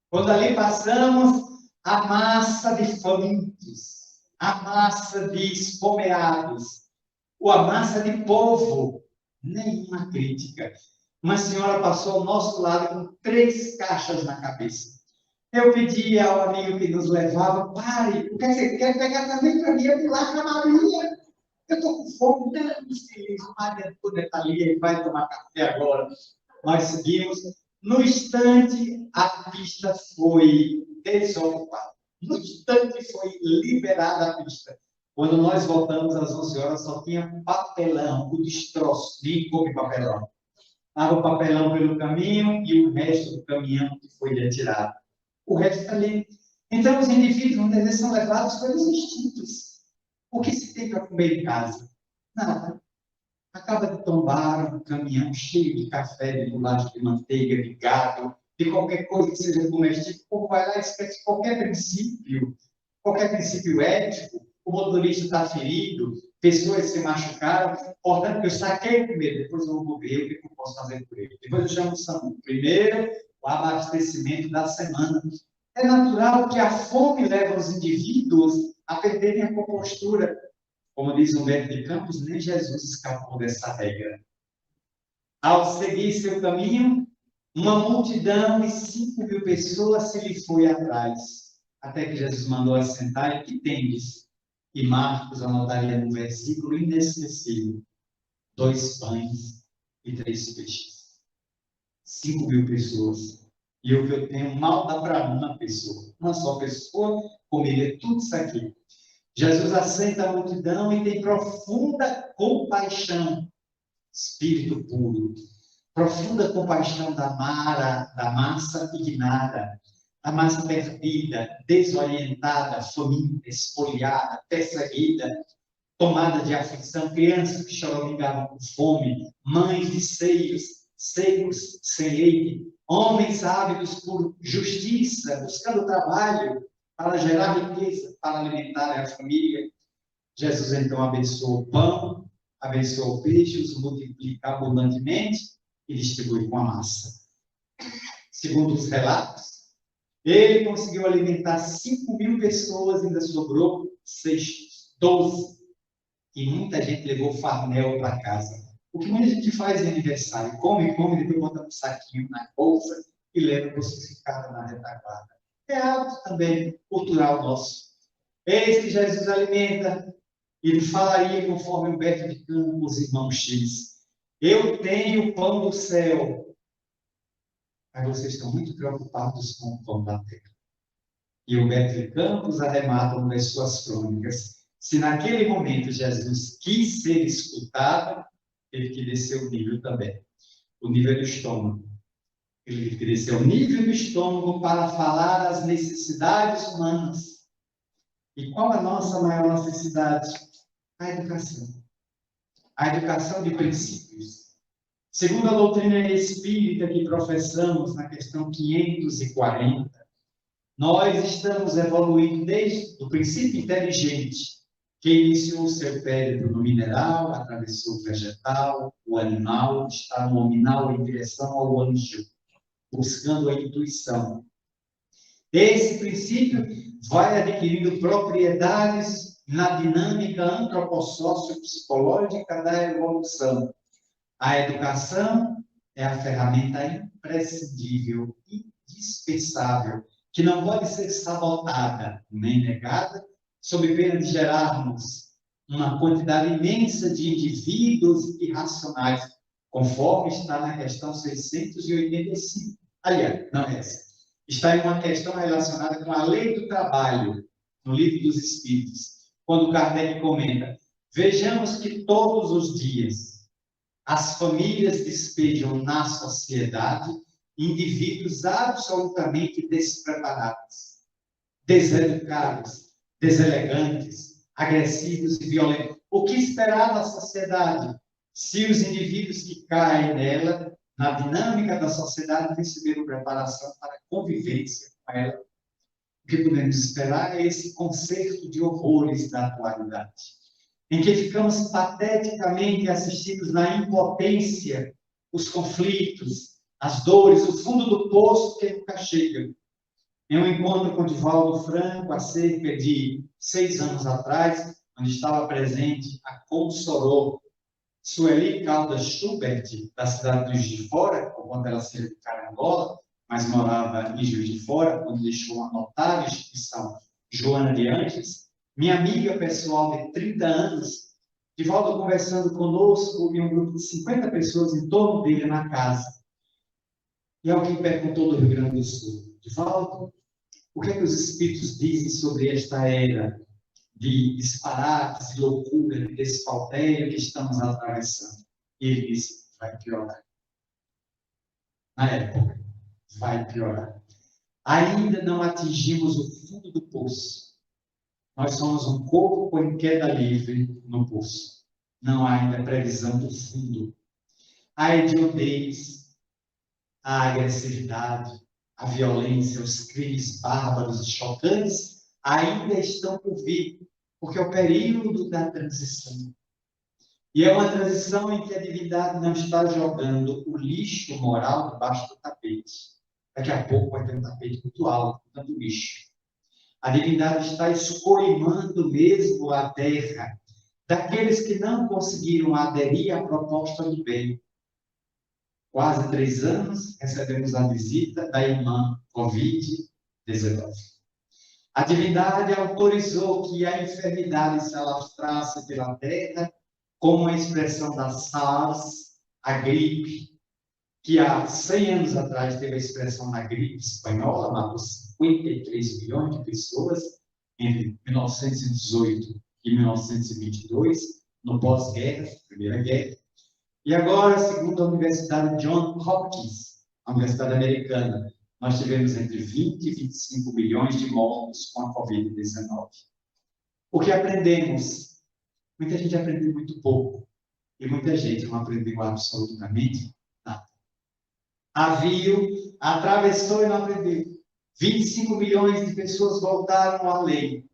Quando ali passamos, a massa de famintos, a massa de esfomeados, ou a massa de povo, nenhuma crítica. Uma senhora passou ao nosso lado com 3 caixas na cabeça. Eu pedi ao amigo que nos levava, pare, o que você quer pegar também para mim? Eu fui lá na Maria. Eu estou com fome, estamos felizes, Maria toda está ali, ele vai tomar café agora. Nós seguimos. No instante, a pista foi desocupada. No instante, foi liberada a pista. Quando nós voltamos às 11 horas, só tinha papelão, o destroço, nem coube papelão. Estava o papelão pelo caminho e o resto do caminhão que foi retirado. O resto está ali. Então, os indivíduos, muitas vezes, são levados pelos instintos. O que se tem para comer em casa? Nada. Acaba de tombar um caminhão cheio de café, de bolacha, de manteiga, de gado, de qualquer coisa que seja comestível. O povo vai lá e esquece qualquer princípio ético. O motorista está ferido, pessoas se machucaram, portanto, eu saquei primeiro, depois eu vou ver o que eu posso fazer por ele. Depois eu chamo o SAMU. Primeiro, o abastecimento da semana. É natural que a fome leve os indivíduos a perderem a compostura. Como diz Humberto de Campos, nem Jesus escapou dessa regra. Ao seguir seu caminho, uma multidão de 5.000 pessoas se lhe foi atrás, até que Jesus mandou assentar e que tendes. E Marcos anotaria no versículo inesquecível: 2 pães e 3 peixes. 5.000 pessoas. E o que eu tenho mal dá para uma pessoa. Uma só pessoa comeria tudo isso aqui. Jesus aceita a multidão e tem profunda compaixão, espírito puro, profunda compaixão da massa indignada, da massa perdida, desorientada, faminta, espoliada, perseguida, tomada de aflição, crianças que choramingavam com fome, mães de seios secos, sem leite, homens ávidos por justiça, buscando trabalho, para gerar riqueza, para alimentar a família. Jesus então abençoa o pão, abençoa o peixe, os multiplica abundantemente e distribui com a massa. Segundo os relatos, ele conseguiu alimentar 5.000 pessoas, ainda sobrou 12. E muita gente levou farmel para casa. O que muita gente faz em aniversário? Come, depois bota um saquinho na bolsa e leva crucificado na retaguarda. É algo também cultural nosso. Eis que Jesus alimenta, e falaria conforme Humberto de Campos, irmão X. Eu tenho o pão do céu. Mas vocês estão muito preocupados com o pão da terra. E Humberto de Campos arremata uma das suas crônicas. Se naquele momento Jesus quis ser escutado, teve que descer o nível também. O nível do estômago. Ele teve que descer o nível do estômago para falar as necessidades humanas. E qual a nossa maior necessidade? A educação. A educação de princípios. Segundo a doutrina espírita que professamos na questão 540, nós estamos evoluindo desde o princípio inteligente, que iniciou o seu périplo no mineral, atravessou o vegetal, o animal, está no nominal em direção ao anjo, buscando a intuição. Esse princípio vai adquirindo propriedades na dinâmica antropossócio-psicológica da evolução. A educação é a ferramenta imprescindível, indispensável, que não pode ser sabotada nem negada, sob pena de gerarmos uma quantidade imensa de indivíduos irracionais, conforme está na questão 685. Aliás, não é essa. Está em uma questão relacionada com a lei do trabalho, no Livro dos Espíritos, quando Kardec comenta: vejamos que todos os dias As famílias despejam na sociedade indivíduos absolutamente despreparados, deseducados, deselegantes, agressivos e violentos. O que esperar da sociedade se os indivíduos que caem nela, na dinâmica da sociedade, receberam preparação para a convivência com ela? O que podemos esperar é esse concerto de horrores da atualidade, em que ficamos pateticamente assistidos na impotência, os conflitos, as dores, o fundo do poço que nunca chega. Em um encontro com Divaldo Franco, há cerca de 6 anos atrás, onde estava presente a Consoró Sueli Caldas Schubert, da cidade de Juiz de Fora, por conta ela ser de Carangola, mas morava em Juiz de Fora, onde deixou uma notável instituição, Joana de Anjos, minha amiga pessoal de 30 anos, Divaldo conversando conosco, e um grupo de 50 pessoas em torno dele na casa. E alguém perguntou do Rio Grande do Sul: Divaldo, o que é que os espíritos dizem sobre esta era de disparates, de loucura, de despautério que estamos atravessando? E ele disse: vai piorar. Na época, vai piorar. Ainda não atingimos o fundo do poço. Nós somos um corpo em queda livre no poço. Não há ainda previsão do fundo. A hediondez, a agressividade, a violência, os crimes bárbaros e chocantes ainda estão por vir, porque é o período da transição. E é uma transição em que a divindade não está jogando o lixo moral debaixo do tapete. Daqui a pouco vai ter um tapete muito alto, tanto lixo. A divindade está escoimando mesmo a terra daqueles que não conseguiram aderir à proposta do bem. Quase 3 anos, recebemos a visita da irmã Covid-19. A divindade autorizou que a enfermidade se alastrasse pela terra, como a expressão da SARS, a gripe, que há 100 anos atrás teve a expressão da gripe espanhola, matou 53 milhões de pessoas entre 1918 e 1922, no pós-guerra, Primeira Guerra. E agora, segundo a Universidade Johns Hopkins, a Universidade Americana, nós tivemos entre 20 e 25 milhões de mortos com a Covid-19. O que aprendemos? Muita gente aprendeu muito pouco. E muita gente não aprendeu absolutamente nada. Atravessou e não aprendeu. 25 milhões de pessoas voltaram à lei.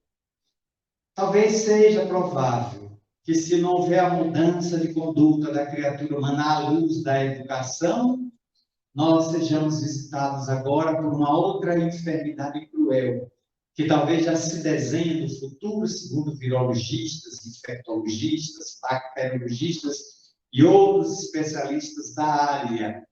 Talvez seja provável que, se não houver a mudança de conduta da criatura humana à luz da educação, nós sejamos visitados agora por uma outra enfermidade cruel, que talvez já se desenhe no futuro, segundo virologistas, infectologistas, bacteriologistas e outros especialistas da área,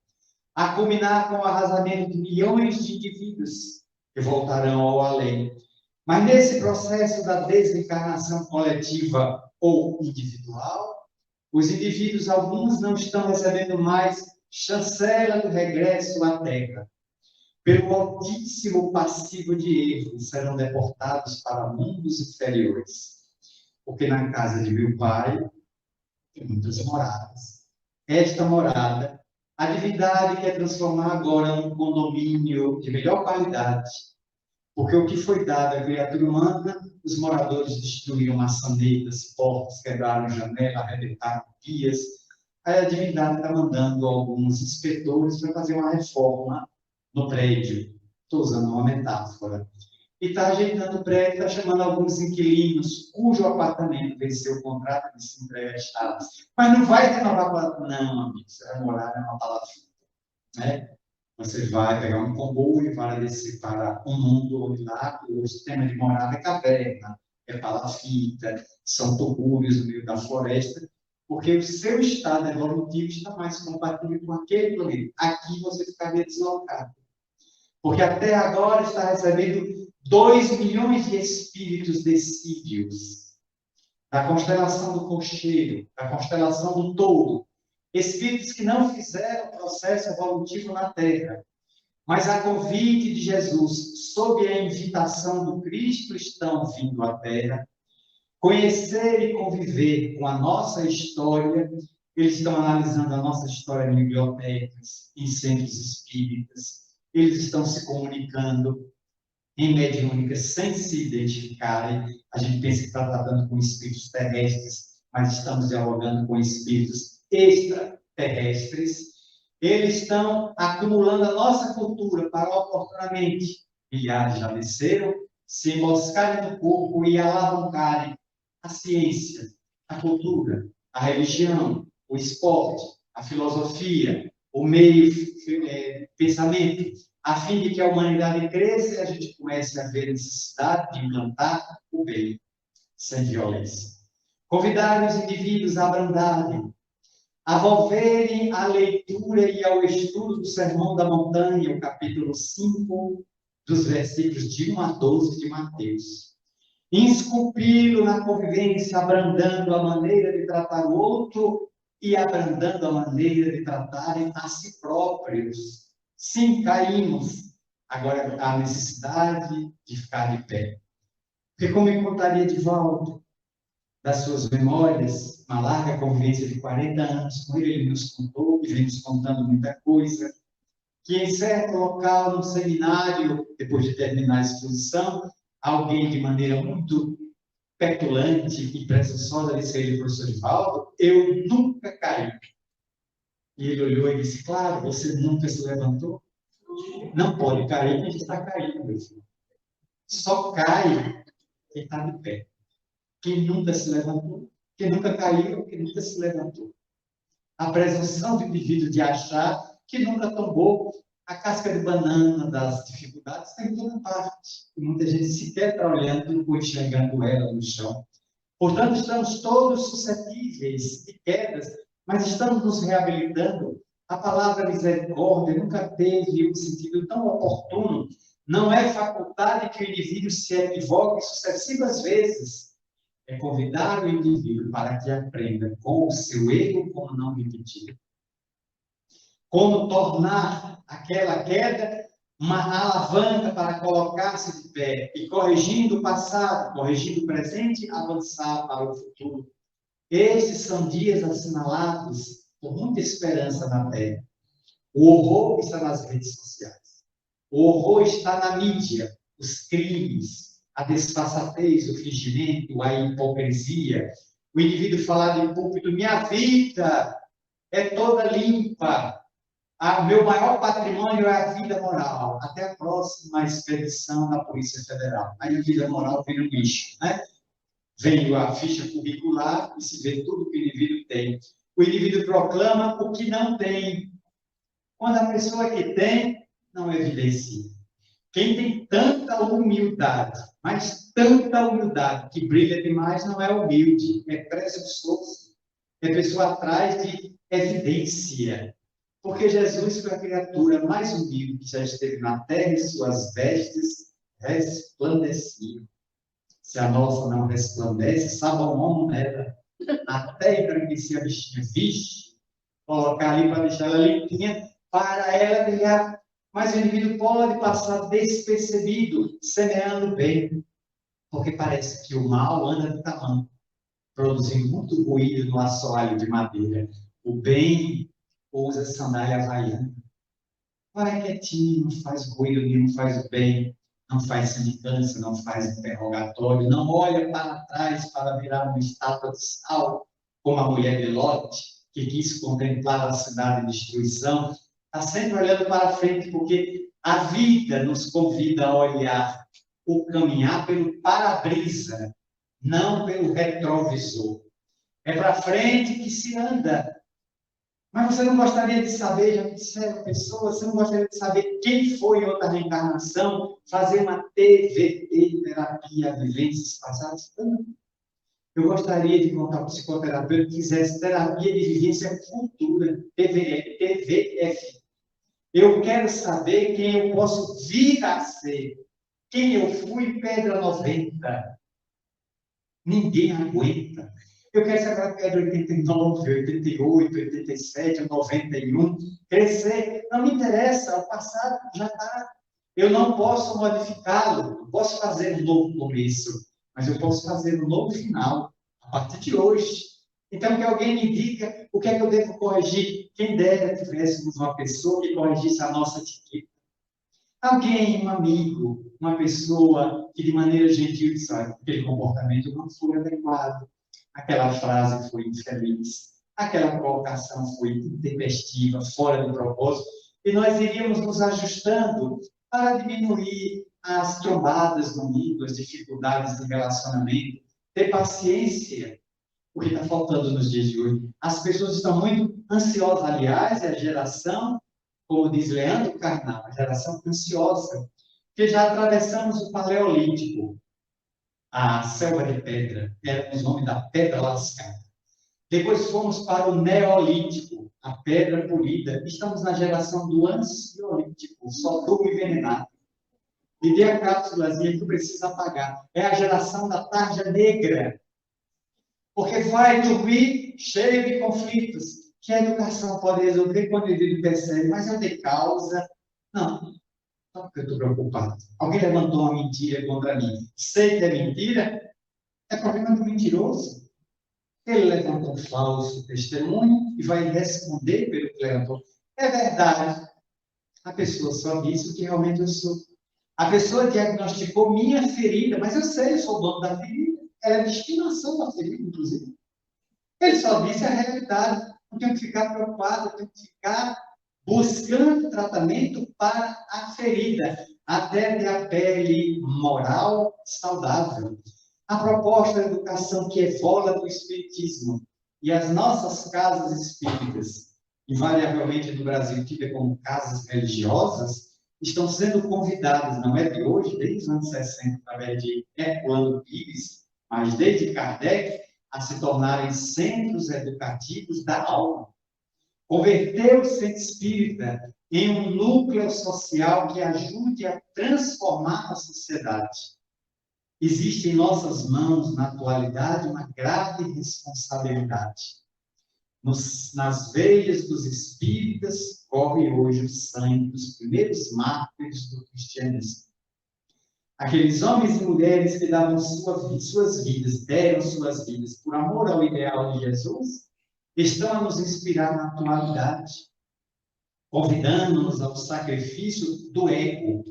a culminar com o arrasamento de milhões de indivíduos que voltarão ao além. Mas nesse processo da desencarnação coletiva ou individual, os indivíduos, alguns, não estão recebendo mais chancela do regresso à Terra. Pelo altíssimo passivo de erro, serão deportados para mundos inferiores. Porque na casa de meu pai tem muitas moradas. Esta morada, a divindade quer transformar agora num condomínio de melhor qualidade. Porque o que foi dado à criatura humana, os moradores destruíram maçanetas, portas, quebraram janelas, arrebentaram pias. Aí a divindade está mandando alguns inspetores para fazer uma reforma no prédio. Estou usando uma metáfora. E está ajeitando o prédio, está chamando alguns inquilinos, cujo apartamento venceu o contrato de se emprestar. Mas não vai renovar para... Não, amigo, você vai morar numa palavrita, né? Você vai pegar um comboio e vai descer para um mundo onde lá o sistema de morada é caverna, é palafita, são tubúrios no meio da floresta, porque o seu estado evolutivo está mais compatível com aquele planeta. Aqui você ficaria deslocado. Porque até agora está recebendo 2 milhões de espíritos decídios da constelação do Cocheiro, da constelação do Touro. Espíritos que não fizeram processo evolutivo na Terra, mas a convite de Jesus, sob a invitação do Cristo, estão vindo à Terra, conhecer e conviver com a nossa história eles estão analisando a nossa história em bibliotecas, em centros espíritas, eles estão se comunicando em mediúnicas sem se identificarem. A gente pensa que está tratando com espíritos terrestres, mas estamos dialogando com espíritos extraterrestres. Eles estão acumulando a nossa cultura para oportunamente, milhares já desceram, se emboscarem no corpo e alavancarem a ciência, a cultura, a religião, o esporte, a filosofia, o meio pensamento, a fim de que a humanidade cresça e a gente comece a ver a necessidade de implantar o bem, sem violência. Convidar os indivíduos a abrandarem, a volverem à leitura e ao estudo do Sermão da Montanha, o capítulo 5, dos versículos de 1 a 12 de Mateus. Esculpi-lo na convivência, abrandando a maneira de tratar o outro e abrandando a maneira de tratarem a si próprios. Sim, caímos. Agora há necessidade de ficar de pé. Porque como eu contaria de volta das suas memórias, uma larga convivência de 40 anos com ele, ele nos contou, e vem nos contando muita coisa, que em certo local, num seminário, depois de terminar a exposição, alguém de maneira muito petulante e presunçosa disse a ele, professor Divaldo, eu nunca caí. E ele olhou e disse, claro, você nunca se levantou? Não pode cair quem está caído, meu filho. Só cai quem está de pé. Quem nunca se levantou, quem nunca caiu, quem nunca se levantou. A presunção do indivíduo de achar que nunca tombou a casca de banana das dificuldades tem toda parte. E muita gente sequer está olhando ou enxergando ela no chão. Portanto, estamos todos suscetíveis de quedas, mas estamos nos reabilitando. A palavra misericórdia nunca teve um sentido tão oportuno. Não é faculdade que o indivíduo se equivoque sucessivas vezes. É convidar o indivíduo para que aprenda com o seu erro como não repetir. Como tornar aquela queda uma alavanca para colocar-se de pé e, corrigindo o passado, corrigindo o presente, avançar para o futuro. Estes são dias assinalados por muita esperança na Terra. O horror está nas redes sociais. O horror está na mídia, os crimes, a desfaçatez, o fingimento, a hipocrisia. O indivíduo falar de púlpito, minha vida é toda limpa. O meu maior patrimônio é a vida moral. Até a próxima expedição da Polícia Federal. Aí a vida moral vira um lixo, né? Vem a ficha curricular e se vê tudo que o indivíduo tem. O indivíduo proclama o que não tem. Quando a pessoa que tem, não evidencia. Quem tem tanta humildade, mas tanta humildade, que brilha demais, não é humilde, é presunçoso. É pessoa atrás de evidência. Porque Jesus foi a criatura mais humilde que já esteve na terra e suas vestes resplandeciam. Se a nossa não resplandece, Salomão não era. Até embranquecia a bichinha. Vixe, colocar ali para deixar ela limpinha, para ela brilhar. Mas o indivíduo pode passar despercebido, semeando bem. Porque parece que o mal anda de tamanho, produzindo muito ruído no assoalho de madeira. O bem usa sandália havaiana. Vai quietinho, não faz ruído nenhum, não faz o bem, não faz sindicância, não faz interrogatório, não olha para trás para virar uma estátua de sal, como a mulher de Lot, que quis contemplar a cidade de destruição. Está sempre olhando para frente, porque a vida nos convida a olhar o caminhar pelo para-brisa, não pelo retrovisor. É para frente que se anda. Mas você não gostaria de saber, já disseram pessoas, você não gostaria de saber quem foi em outra reencarnação, fazer uma TVT, terapia, vivências passadas? Eu gostaria de contar para o psicoterapeuta que fizesse terapia de vivência futura, TVF. Eu quero saber quem eu posso vir a ser, quem eu fui pedra 90. Ninguém aguenta. Eu quero ser aquela pedra 89, 88, 87, 91, crescer. Não me interessa, o passado já está. Eu não posso modificá-lo, não posso fazer um novo começo, mas eu posso fazer um novo final, a partir de hoje. Então, que alguém me diga o que é que eu devo corrigir. Quem dera tivéssemos uma pessoa que corrigisse a nossa etiqueta. Alguém, um amigo, uma pessoa que de maneira gentil disse, olha, aquele comportamento não foi adequado, aquela frase foi infeliz, aquela colocação foi intempestiva, fora do propósito, e nós iríamos nos ajustando para diminuir as trombadas no mundo, as dificuldades de relacionamento, ter paciência, o que está faltando nos dias de hoje. As pessoas estão muito ansiosas, aliás, é a geração, como diz Leandro Carnal, a geração ansiosa, que já atravessamos o Paleolítico, a selva de pedra, era o nome da pedra lascada. Depois fomos para o Neolítico, a pedra polida. Estamos na geração do Ansiolítico, só tubo envenenado. Me dê a cápsulazinha que precisa apagar. É a geração da tarja negra. Porque vai dormir cheio de conflitos, que a educação pode resolver quando o indivíduo percebe, mas eu dei causa. Não, só porque eu estou preocupado. Alguém levantou uma mentira contra mim. Sei que é mentira, é problema do mentiroso. Ele levantou um falso testemunho e vai responder pelo que levantou. É verdade. A pessoa só disse o que realmente eu sou. A pessoa diagnosticou minha ferida, mas eu sei, eu sou o dono da ferida. Ela é a destinação da ferida, inclusive. Ele só disse a realidade. Não tenho que ficar preocupado, eu tenho que ficar buscando tratamento para a ferida, até ter a pele moral saudável. A proposta da educação que evola do espiritismo e as nossas casas espíritas, invariavelmente no Brasil tidas como casas religiosas, estão sendo convidadas, não é de hoje, desde os anos 60, através de Herculano Pires, mas desde Kardec, a se tornarem centros educativos da alma. Converter o centro espírita em um núcleo social que ajude a transformar a sociedade. Existe em nossas mãos, na atualidade, uma grave responsabilidade. Nas veias dos espíritas corre hoje o sangue dos primeiros mártires do cristianismo. Aqueles homens e mulheres que davam suas vidas, deram suas vidas por amor ao ideal de Jesus, estão a nos inspirar na atualidade, convidando-nos ao sacrifício do ego.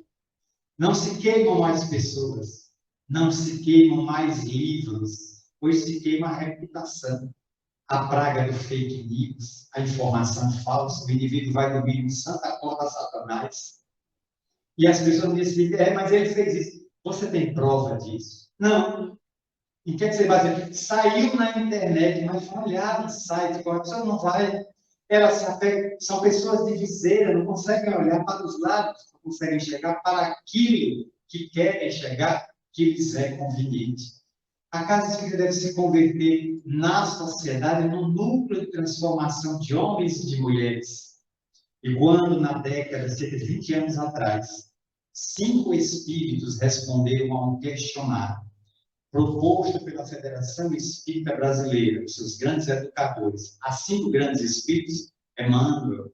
Não se queimam mais pessoas, não se queimam mais livros, pois se queima a reputação. A praga do fake news, a informação falsa, o indivíduo vai dormir em santa porta a Satanás. E as pessoas dizem, mas ele fez isso. Você tem prova disso? Não. E o que você vai dizer? Saiu na internet, mas foi olhar no site, a pessoa não vai. Elas se apegam, são pessoas de viseira, não conseguem olhar para os lados, não conseguem chegar para aquilo que querem chegar, que lhes é conveniente. A casa espírita deve se converter na sociedade num núcleo de transformação de homens e de mulheres. E quando, na década, cerca de 20 anos atrás, 5 espíritos responderam a um questionário proposto pela Federação Espírita Brasileira, os seus grandes educadores, a 5 grandes espíritos, Emmanuel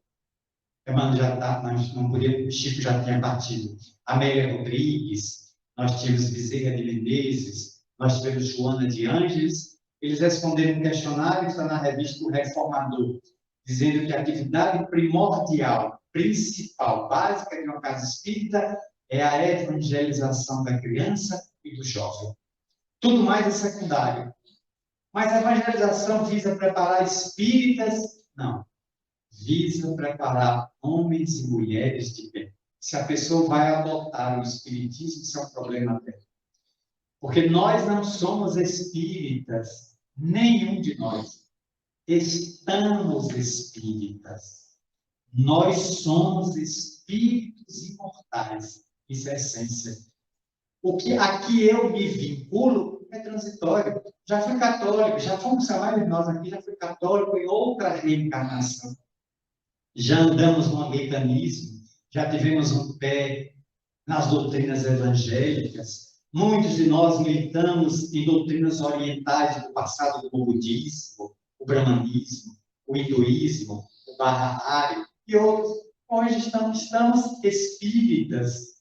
já está, mas não podia, Chico já tinha partido, Amélia Rodrigues, nós tínhamos Bezerra de Menezes, nós tivemos Joana de Ângeles, eles responderam um questionário que está na revista O Reformador, dizendo que a atividade primordial, principal, básica de uma casa espírita é a evangelização da criança e do jovem. Tudo mais é secundário. Mas a evangelização visa preparar espíritas? Não. Visa preparar homens e mulheres de bem. Se a pessoa vai adotar o espiritismo, isso é um problema dela. Porque nós não somos espíritas, nenhum de nós. Estamos espíritas. Nós somos espíritos imortais. Isso é a essência. O que aqui eu me vinculo é transitório. Já fui católico, já fomos, a maioria de nós aqui já fui católico em outra reencarnação. Já andamos no anglicanismo, já tivemos um pé nas doutrinas evangélicas. Muitos de nós militamos em doutrinas orientais do passado, como o budismo, o brahmanismo, o hinduísmo, o Bahá'í e outros. Hoje estamos espíritas,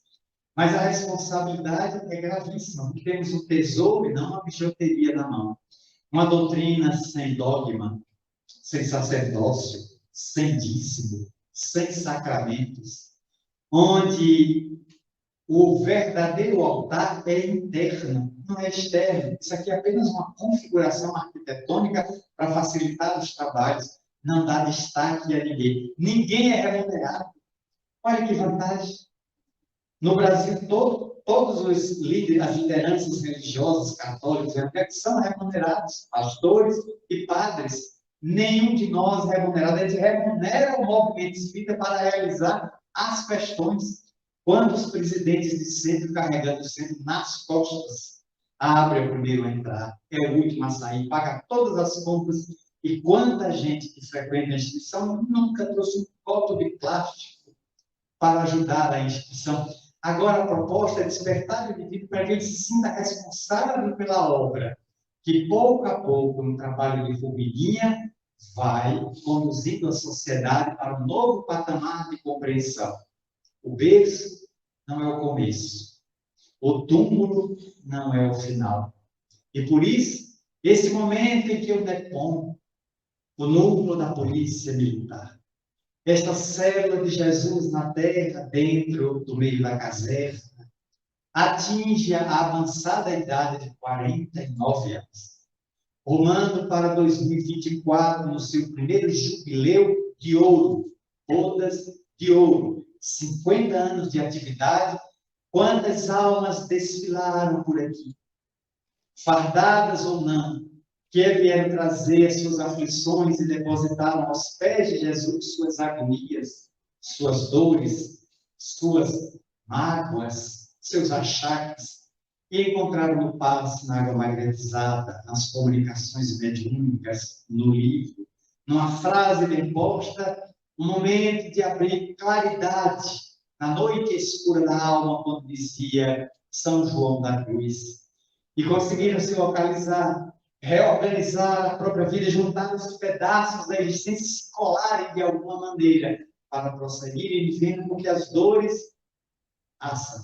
mas a responsabilidade é gravíssima, porque temos um tesouro e não uma bijuteria na mão. uma doutrina sem dogma, sem sacerdócio, sem dízimo, sem sacramentos, onde o verdadeiro altar é interno, não é externo. Isso aqui é apenas uma configuração arquitetônica para facilitar os trabalhos, não dá destaque a ninguém. Ninguém é remunerado. Olha que vantagem. No Brasil, todos os líderes, as lideranças religiosas, católicos, evangélicos, são remunerados, pastores e padres. Nenhum de nós é remunerado. Eles remuneram o movimento espírita para realizar as questões. Quando os presidentes de centro, carregando o centro nas costas, abre o primeiro a entrar, é o último a sair, paga todas as contas. E quanta gente que frequenta a instituição nunca trouxe um copo de plástico para ajudar a instituição. Agora a proposta é despertar o indivíduo para que ele se sinta responsável pela obra, que pouco a pouco, no trabalho de formiguinha, vai conduzindo a sociedade para um novo patamar de compreensão. O berço não é o começo. O túmulo não é o final. E por isso, esse momento em que o NEPOM, o núcleo da polícia militar, esta célula de Jesus na terra, dentro do meio da caserna, atinge a avançada idade de 49 anos. Rumando para 2024, no seu primeiro jubileu de ouro, bodas de ouro, 50 anos de atividade, quantas almas desfilaram por aqui, fardadas ou não, que vieram trazer suas aflições e depositaram aos pés de Jesus suas agonias, suas dores, suas mágoas, seus achaques, e encontraram no passe, na água magnetizada, nas comunicações mediúnicas, no livro, numa frase bem posta, um momento de abrir claridade na noite escura da alma, quando dizia São João da Cruz. E conseguiram se localizar, reorganizar a própria vida, juntar os pedaços da existência, se colarem de alguma maneira, para prosseguirem vivendo, porque as dores assam.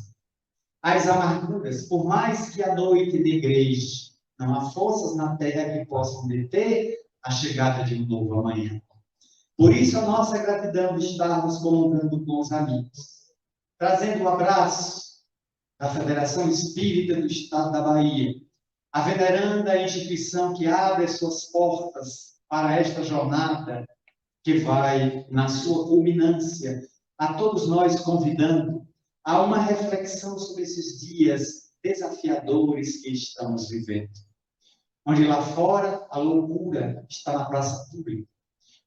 As amarguras, por mais que a noite negreje, não há forças na terra que possam deter a chegada de um novo amanhã. Por isso, a nossa gratidão de estarmos colocando com os amigos, trazendo um abraço da Federação Espírita do Estado da Bahia, a veneranda instituição que abre as suas portas para esta jornada, que vai, na sua culminância, a todos nós convidando a uma reflexão sobre esses dias desafiadores que estamos vivendo. Onde lá fora a loucura está na praça pública,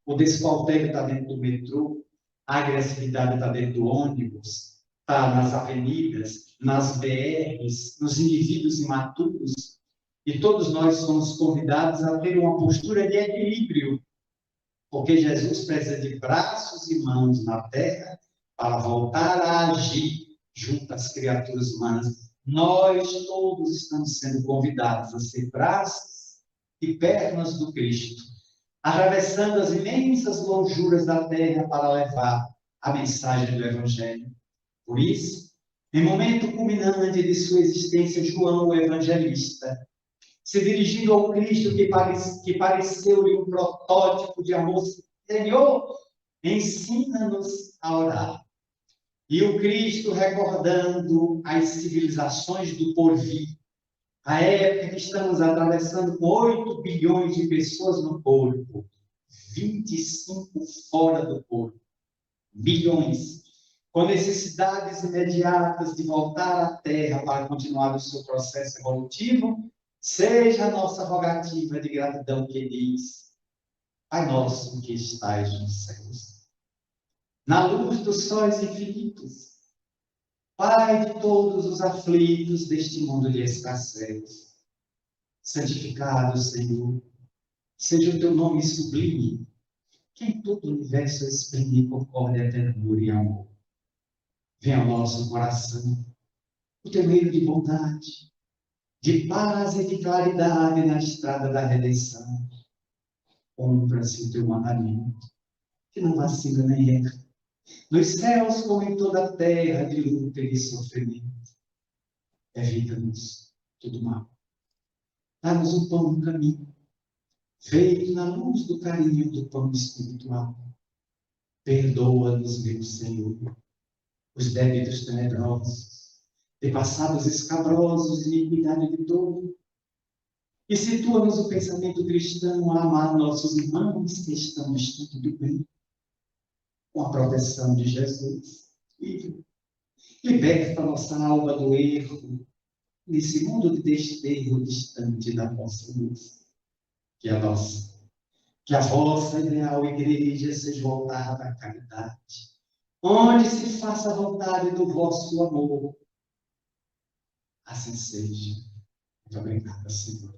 o desfalteio está dentro do metrô, a agressividade está dentro do ônibus, está nas avenidas, nas BRs, nos indivíduos imaturos, e todos nós somos convidados a ter uma postura de equilíbrio, porque Jesus precisa de braços e mãos na terra para voltar a agir junto às criaturas humanas. Nós todos estamos sendo convidados a ser braços e pernas do Cristo, atravessando as imensas lonjuras da terra para levar a mensagem do Evangelho. Por isso, em momento culminante de sua existência, João, o evangelista, se dirigindo ao Cristo que pareceu-lhe um protótipo de amor, Senhor, ensina-nos a orar. E o Cristo recordando as civilizações do porvir, a época que estamos atravessando com 8 bilhões de pessoas no corpo, 25 fora do corpo, bilhões, com necessidades imediatas de voltar à Terra para continuar o seu processo evolutivo, seja a nossa rogativa de gratidão que diz: Pai nosso que estais nos céus, na luz dos sóis infinitos, Pai de todos os aflitos deste mundo de escassez, santificado, Senhor, seja o teu nome sublime, que em todo o universo exprime concórdia, ternura e amor. Venha ao nosso coração o teu meio de bondade, de paz e de claridade na estrada da redenção. Cumpra-se o teu mandamento, que não vacila nem erra, nos céus como em toda a terra de luta e de sofrimento. Evita-nos todo mal. Dá-nos o pão no caminho, feito na luz do carinho do pão espiritual. Perdoa-nos, meu Senhor, os débitos tenebrosos, de passados escabrosos e iniquidade de todo. E situa-nos o pensamento cristão a amar nossos irmãos que estão distantes do bem, com a proteção de Jesus. Liberta nossa alma do erro, nesse mundo de desterro distante da vossa luz. Que a nossa, que a vossa ideal igreja seja voltada à caridade, onde se faça a vontade do vosso amor. Assim seja. Muito obrigada, Senhor.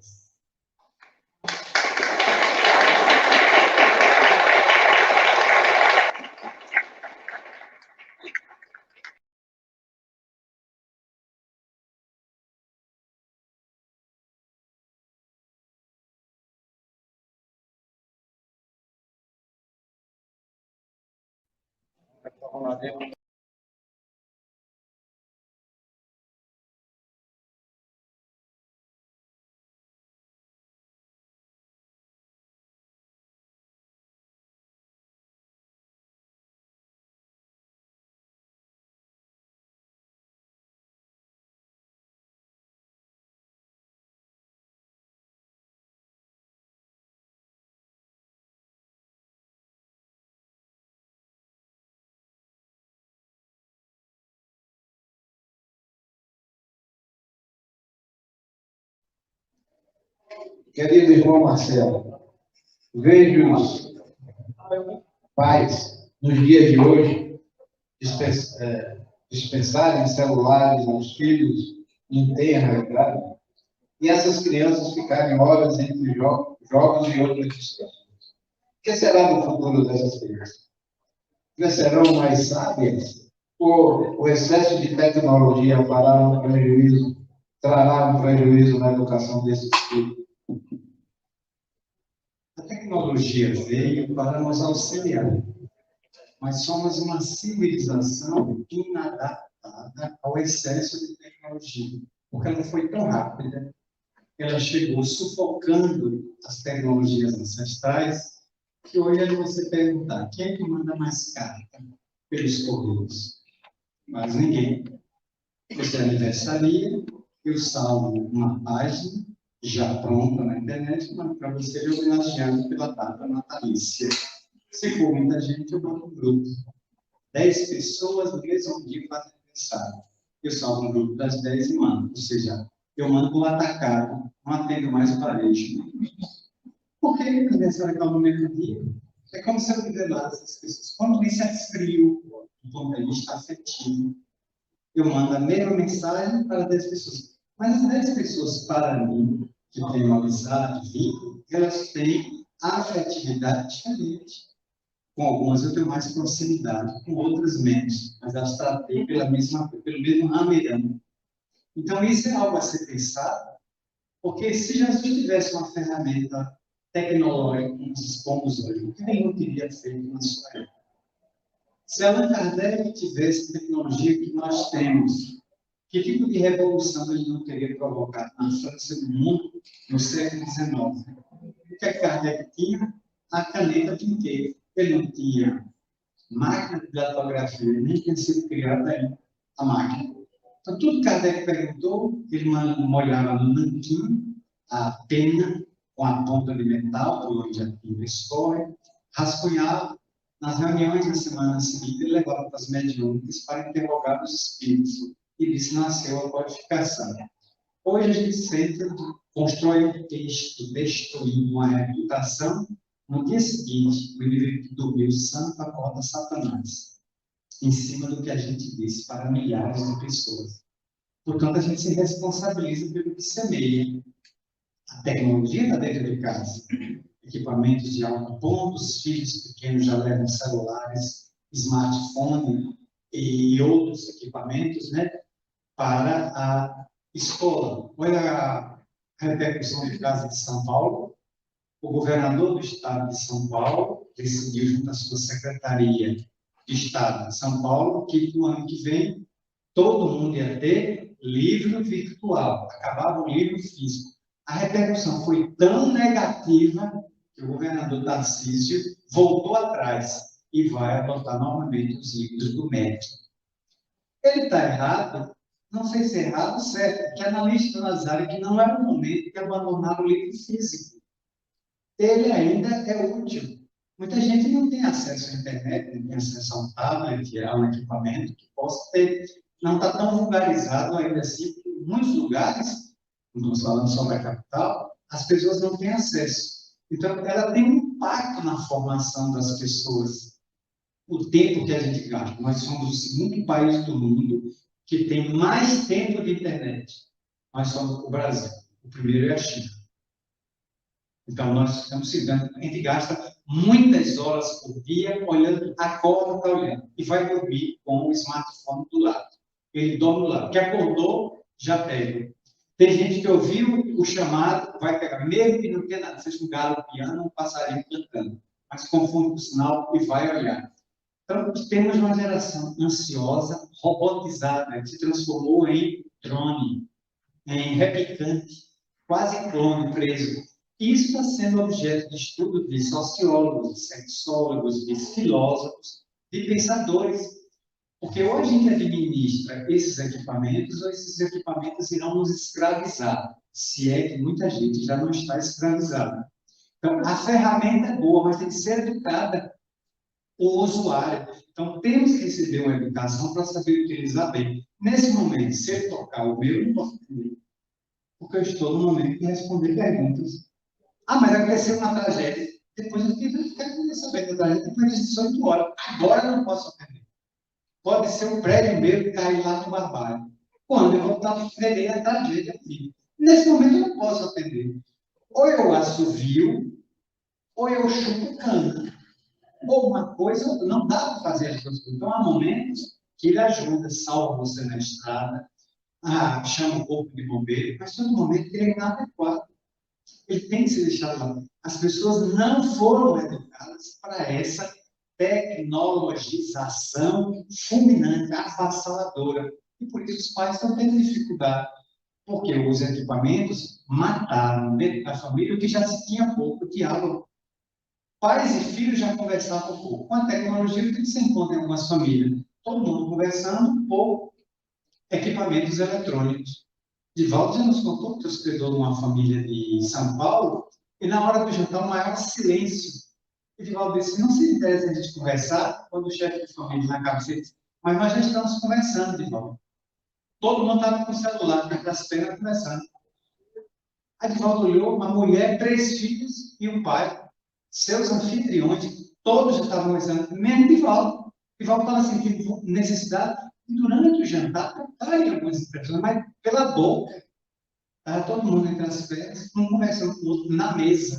Querido irmão Marcelo, vejo os pais, nos dias de hoje, dispensarem celulares aos filhos em tenra idade, e essas crianças ficarem horas entre jogos e outras distrações. O que será do futuro dessas crianças? Crescerão mais sábias? Ou o excesso de tecnologia trará um prejuízo na educação desses filhos? A tecnologia veio para nos auxiliar, mas somos uma civilização inadaptada ao excesso de tecnologia, porque ela foi tão rápida, ela chegou sufocando as tecnologias ancestrais, que hoje é de você perguntar, quem é que manda mais carta pelos correios? Mas ninguém. Você aniversaria, eu salvo uma página, já pronta na internet, mas para você ir homenageando pela data natalícia. Se for muita gente, eu mando um grupo. 10 pessoas no mesmo dia fazem aniversário. Eu salvo um grupo das 10 e mando. Ou seja, eu mando um atacado, não atendo mais o varejo. Por que o aniversário é no mesmo dia? É como se eu revelasse as pessoas. Quando isso é frio, do ponto de vista afetivo, eu mando a mesma mensagem para 10 pessoas. Mas as 10 pessoas, para mim, que têm uma amizade, vínculo, elas têm afetividade diferente. Com algumas eu tenho mais proximidade, com outras menos, mas elas tratei pelo mesmo rameirão. Então, isso é algo a ser pensado, porque se Jesus tivesse uma ferramenta tecnológica como dispomos hoje, o que ele não teria feito na sua época? Se Allan Kardec tivesse a tecnologia que nós temos, que tipo de revolução ele não teria provocado na França e no mundo no século XIX? O que Kardec tinha? A caneta tinteiro. Ele não tinha máquina de datografia, nem tinha sido criada aí a máquina. Então, tudo que Kardec perguntou, ele molhava no nanquim a pena com a ponta de metal, por onde a tinta escorre, rascunhava. Nas reuniões da semana seguinte, ele levava para as mediúnicas para interrogar os espíritos. E disso nasceu a codificação. Hoje a gente senta, constrói um texto, destruindo uma reputação. No dia seguinte, o indivíduo que dormiu santo acorda Satanás, em cima do que a gente disse para milhares de pessoas. Portanto, a gente se responsabiliza pelo que semeia. A tecnologia está dentro de casa. Equipamentos de alto ponto, os filhos pequenos já levam celulares, smartphone e outros equipamentos, né, para a escola. Olha a repercussão do caso de São Paulo. O governador do estado de São Paulo decidiu, junto à sua secretaria de Estado de São Paulo, que no ano que vem todo mundo ia ter livro virtual, acabava o livro físico. A repercussão foi tão negativa que o governador Tarcísio voltou atrás e vai adotar novamente os livros do MEC. Ele está errado? Não sei se é errado ou certo, que analista Nazário que não era o momento de abandonar o livro físico. Ele ainda é útil. Muita gente não tem acesso à internet, não tem acesso a um tablet, a um equipamento que possa ter. Não está tão vulgarizado ainda assim, porque em muitos lugares, não estou falando só da capital, as pessoas não têm acesso. Então, ela tem um impacto na formação das pessoas. O tempo que a gente gasta. Nós somos o segundo país do mundo que tem mais tempo de internet. Nós somos o Brasil. O primeiro é a China. Então, nós estamos seguindo. A gente gasta muitas horas por dia olhando, acorda, está olhando. E vai dormir com o smartphone do lado. Ele dorme do lado. Que acordou, já pega. Tem gente que ouviu o chamado, vai pegar, mesmo que não tenha nada, seja um galo, um piano, um passarinho cantando, mas confunde o sinal e vai olhar. Então, temos uma geração ansiosa, robotizada, que se transformou em drone, em replicante, quase clone preso. Isso está sendo objeto de estudo de sociólogos, de sexólogos, de filósofos, de pensadores. Porque ou a gente administra esses equipamentos, ou esses equipamentos irão nos escravizar, se é que muita gente já não está escravizada. Então, a ferramenta é boa, mas tem que ser educada o usuário. Então, temos que receber uma educação para saber utilizar bem. Nesse momento, se ele tocar o meu, eu não posso entender. Porque eu estou no momento de responder perguntas. Ah, mas aconteceu uma tragédia. Depois eu fiquei sabendo da tragédia, depois de 18 horas. Agora eu não posso atender. Pode ser um prédio meu que cair lá no Barbário. Quando eu vou estar atendendo a tragédia aqui. Nesse momento eu não posso atender. Ou eu assovio, ou eu chupo cana. Ou uma coisa, ou não dá para fazer as duas coisas. Então, há momentos que ele ajuda, salva você na estrada, chama um corpo de bombeiro, mas todo momento ele é inadequado. Ele tem que ser deixado lá. As pessoas não foram educadas para essa tecnologização fulminante, avassaladora. E por isso os pais estão tendo dificuldade, porque os equipamentos mataram dentro da família o que já se tinha pouco diálogo. Pais e filhos já conversavam pouco. Com a tecnologia, o que você encontra em algumas famílias? Todo mundo conversando, pouco. Equipamentos eletrônicos. Divaldo já nos contou que hospedou numa família de São Paulo, e na hora do jantar, o maior silêncio. E Divaldo disse, não se interessa a gente conversar, quando o chefe de família na cabeceira disse, mas nós já estamos conversando, Divaldo. Todo mundo estava com o celular, nas pernas, conversando. Aí Divaldo olhou, uma mulher, 3 filhos e um pai, seus anfitriões, todos já estavam conversando, menos Divaldo. Divaldo estava sentindo necessidade, e durante o jantar, em algumas expressões, mas pela boca, estava todo mundo entre as pernas, um conversando com o outro na mesa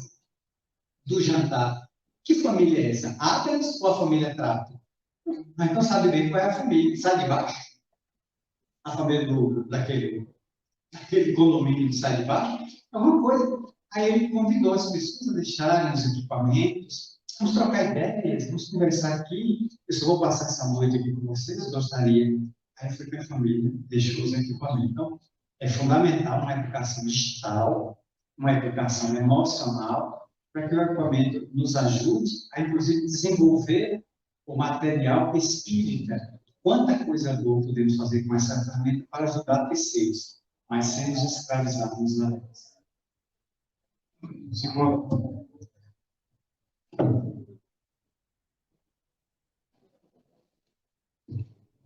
do jantar. Que família é essa? Adams ou a família Trapo? Mas então sabe bem qual é a família. Sai de baixo? A família daquele condomínio que sai de baixo? Alguma coisa. Aí ele convidou as pessoas a deixarem os equipamentos. Vamos trocar ideias, vamos conversar aqui. Eu só vou passar essa noite aqui com vocês, gostaria. Aí foi que a família deixou os equipamentos. Então, é fundamental uma educação digital, uma educação emocional, para que o equipamento nos ajude a, inclusive, desenvolver o material espírita. Quanta coisa boa podemos fazer com essa ferramenta para ajudar terceiros, mas sem nos escravizarmos na vida.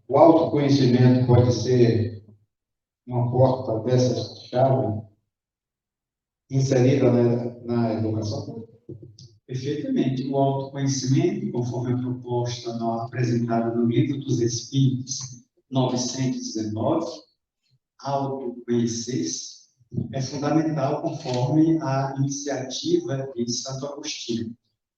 O autoconhecimento pode ser uma porta dessa chave inserida na educação? Perfeitamente. O autoconhecimento, conforme a proposta apresentada no Livro dos Espíritos, 919, autoconhecer-se, é fundamental conforme a iniciativa de Santo Agostinho.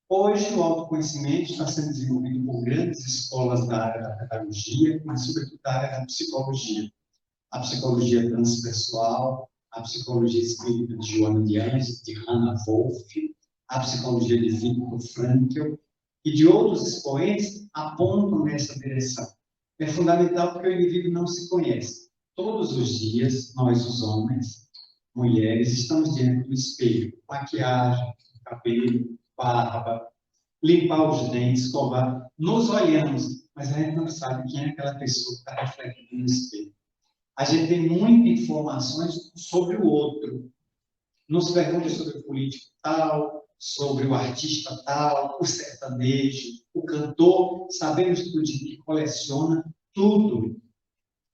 Hoje, o autoconhecimento está sendo desenvolvido por grandes escolas da área da pedagogia, mas, sobretudo, da área da psicologia. A psicologia transpessoal, a psicologia espírita de Joana de Anjos, de Hannah Wolff, a psicologia de Viktor Frankl e de outros expoentes apontam nessa direção. É fundamental porque o indivíduo não se conhece. Todos os dias, nós, os homens, mulheres, estamos diante do espelho. Maquiagem, cabelo, barba, limpar os dentes, escovar. Nos olhamos, mas a gente não sabe quem é aquela pessoa que está refletindo no espelho. A gente tem muitas informações sobre o outro. Nos perguntam sobre o político tal, sobre o artista tal, o sertanejo, o cantor. Sabemos tudo que coleciona tudo.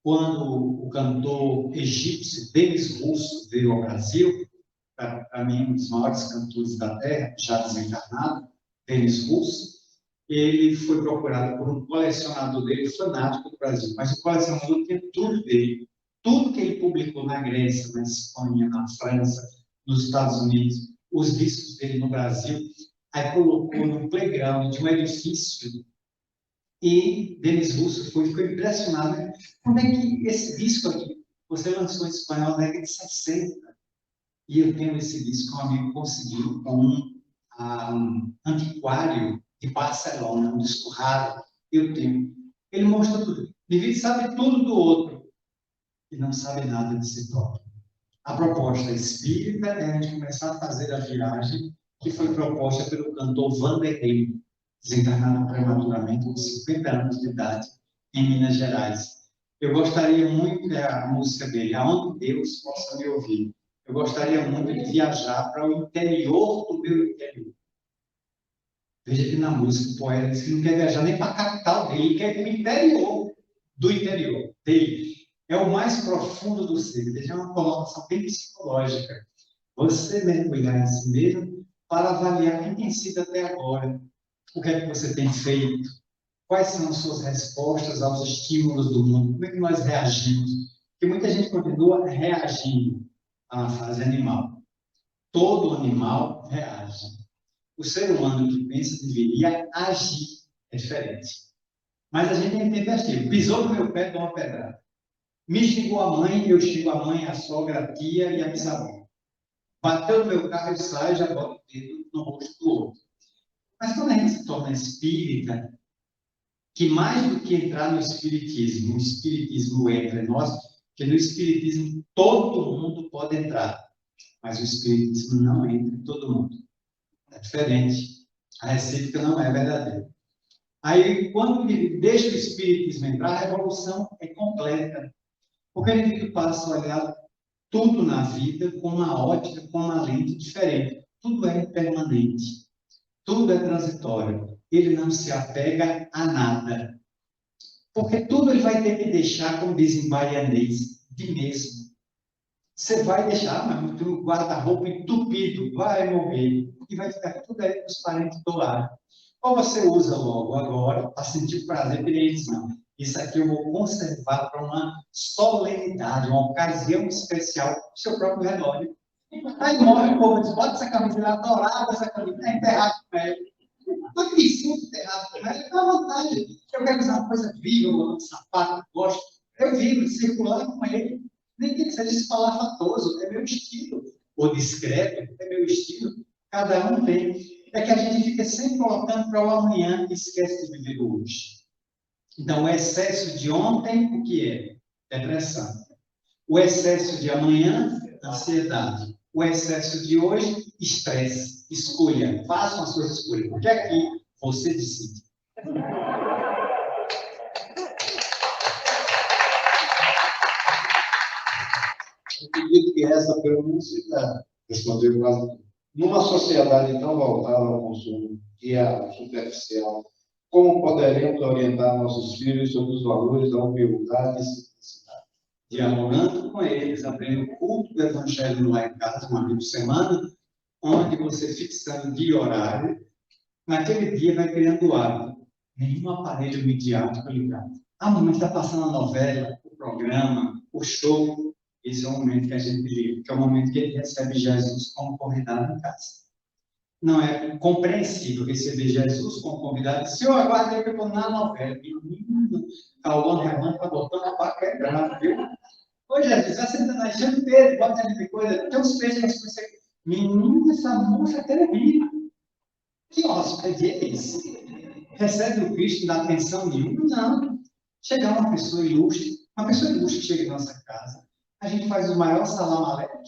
Quando o cantor egípcio Demis Russo veio ao Brasil, para mim, um dos maiores cantores da Terra, já desencarnado, Demis Russo, ele foi procurado por um colecionador dele, fanático do Brasil, mas o colecionador tinha tudo dele, tudo que ele publicou na Grécia, na Espanha, na França, nos Estados Unidos, os discos dele no Brasil, aí colocou no playground de um edifício e Demis Russo ficou impressionado. Como é que esse disco aqui, você lançou em espanhol na década de 60, e eu tenho esse disco que um amigo conseguiu com um antiquário de Barcelona, um disco raro, eu tenho. Ele mostra tudo. Ele sabe tudo do outro e não sabe nada de si próprio. A proposta espírita é a gente começar a fazer a viagem que foi proposta pelo cantor Vanderlei, desencarnado prematuramente, com 50 anos de idade, em Minas Gerais. Eu gostaria muito da música dele, Aonde Deus Possa Me Ouvir. Eu gostaria muito de viajar para o interior do meu interior. Veja que na música o poeta diz que não quer viajar nem para a capital dele, ele quer ir para o interior do interior dele. É o mais profundo do ser. Veja, é uma colocação bem psicológica. Você mergulhar em si mesmo para avaliar quem tem sido até agora. O que é que você tem feito? Quais são as suas respostas aos estímulos do mundo? Como é que nós reagimos? Porque muita gente continua reagindo à fase animal. Todo animal reage. O ser humano que pensa deveria agir diferente. Mas a gente tem que ter assim, pisou no meu pé, dá uma pedrada. Me xingou a mãe, eu xingo a mãe, a sogra, a tia e a bisavó. Bateu no meu carro, eu saio, já boto o dedo no rosto do outro. Mas quando a gente se torna espírita, que mais do que entrar no espiritismo, o espiritismo entra em nós, porque no espiritismo todo mundo pode entrar, mas o espiritismo não entra em todo mundo. É diferente. A recíproca não é verdadeira. Aí, quando ele deixa o espiritismo entrar, a revolução é completa. Porque ele passa a olhar tudo na vida com uma ótica, com uma lente diferente. Tudo é impermanente. Tudo é transitório. Ele não se apega a nada. Porque tudo ele vai ter que deixar, como diz em baianês, de mesmo. Você vai deixar, mas o guarda-roupa entupido, vai morrer. E vai ficar tudo aí para os parentes doar. Ou você usa logo agora, para sentir prazer pela edição. Isso aqui eu vou conservar para uma solenidade, uma ocasião especial do seu próprio relógio. Aí morre o povo diz, bota essa camisa, eu adorava essa camisa, é enterrado com ela. Mas que sinto enterrado com ela, dá vontade. Eu quero usar uma coisa viva, um sapato, gosto. Eu vivo, circular com ele. Nem tem que ser espalhafatoso, é meu estilo. Ou discreto, é meu estilo. Cada um tem. É que a gente fica sempre voltando para o amanhã e esquece de viver o hoje. Então, o excesso de ontem, o que é? Depressão. O excesso de amanhã, ansiedade. O excesso de hoje, estresse. Escolha. Façam as suas escolhas. Porque aqui você decide. Eu acredito que essa pergunta respondeu quase tudo. Numa sociedade tão voltada ao consumo e à superficial, como poderemos orientar nossos filhos sobre os valores da humildade e simplicidade? Dialogando com eles, aprendendo o culto do Evangelho lá em casa, uma vez por semana, onde você, fixando dia e horário, naquele dia vai criando o hábito. Nenhum aparelho midiático ligado. A mamãe está passando a novela, o programa, o show. Esse é o momento que a gente liga, que é o momento que ele recebe Jesus como convidado em casa. Não é compreensível receber Jesus como convidado. Se eu aguardei que eu estou na novela, menino, Calvão Hermano está botando a pá quebrada, viu? Ô, Jesus, vai sentando aí, chama o Pedro, bota ali de coisa, tem uns peixes que você. Menino, essa moça é terrível. Que hóspede é esse? Recebe o Cristo, não dá atenção nenhuma? Não. Chegar uma pessoa ilustre que chega em nossa casa, a gente faz o maior salam aleikum.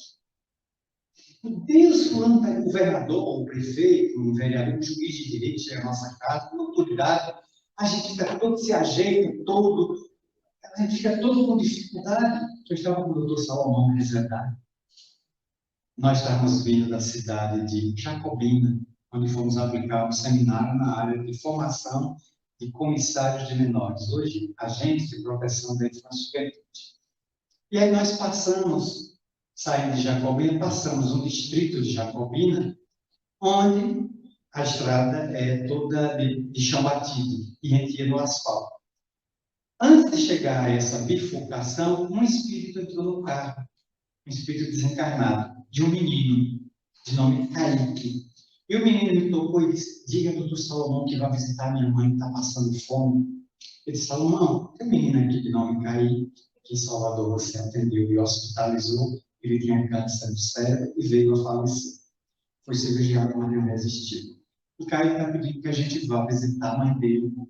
O Deus fulano, o governador, o prefeito, o vereador, o juiz de direito chega à nossa casa, com autoridade, a gente fica todo, se ajeita todo, a gente fica todo com dificuldade. Eu estava com o doutor Salomão reservado. Nós estávamos vindo da cidade de Jacobina, onde fomos aplicar um seminário na área de formação de comissários de menores, hoje agentes de proteção da infância e juventude. E aí nós passamos, saindo de Jacobina, passamos um distrito de Jacobina, onde a estrada é toda de chão batido e a gente ia no asfalto. Antes de chegar a essa bifurcação, um espírito entrou no carro, um espírito desencarnado, de um menino, de nome Kaique. E o menino me tocou e disse: diga ao doutor Salomão que vai visitar minha mãe, que está passando fome. Ele disse: Salomão, tem um menino aqui de nome Kaique, que em Salvador você atendeu e hospitalizou, ele tinha câncer do cérebro e veio a falecer. Foi cirurgiado, mas não resistiu. E Kaique está pedindo que a gente vá visitar a mãe dele. O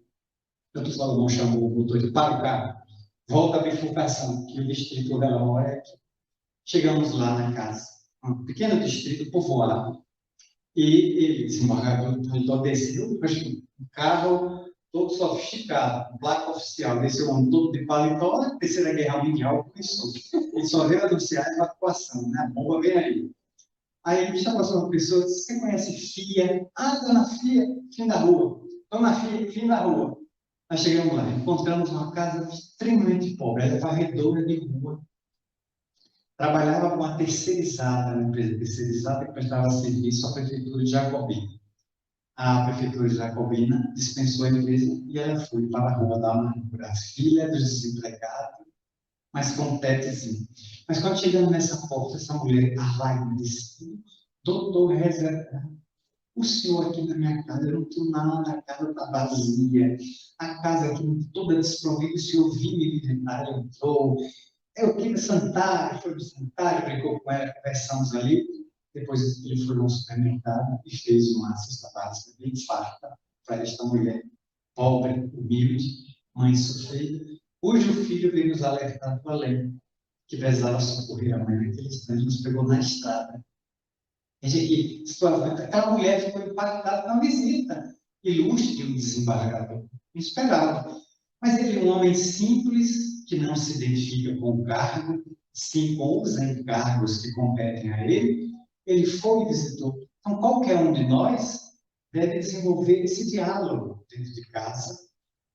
doutor Salomão chamou o motorista: para o carro, volta à bifurcação, que o distrito onde ela mora é aqui. Chegamos lá na casa, um pequeno distrito povoado. E ele, desembargador, então desceu, o carro todo sofisticado, placa oficial, desceu um todo de paletó, a Terceira Guerra Mundial começou. Ele só veio anunciar a evacuação, né? A bomba vem aí. Aí ele está passando uma pessoa, disse: você conhece Fia? Ah, dona Fia, fim da rua. Dona Fia, fim da rua. Nós chegamos lá, encontramos uma casa extremamente pobre, era varredora de rua. Trabalhava com a terceirizada, uma empresa terceirizada que prestava serviço à prefeitura de Jacobina. A prefeitura de Jacobina dispensou a empresa e ela foi para a Rua da Amargura, a filha dos desempregados, mas com um tetezinho. Mas quando chegamos nessa porta, essa mulher, a lágrima, disse: doutor, o senhor aqui na minha casa, eu não tenho nada, a casa está vazia, a casa aqui toda desprovida, o senhor vinha me visitar, entrou. Eu queria sentar, foi no sentar, brincou com ela, conversamos ali. Depois ele foi no supermercado e fez uma cesta básica bem farta para esta mulher, pobre, humilde, mãe sofrida, cujo filho veio nos alertar do além, que precisava socorrer a mãe naquele instante, nos pegou na estrada. Aquela mulher ficou impactada com a visita ilustre do desembargador, inesperado. Mas ele é um homem simples, que não se identifica com o cargo, sim com os encargos que competem a ele. Ele foi e visitou. Então, qualquer um de nós deve desenvolver esse diálogo dentro de casa,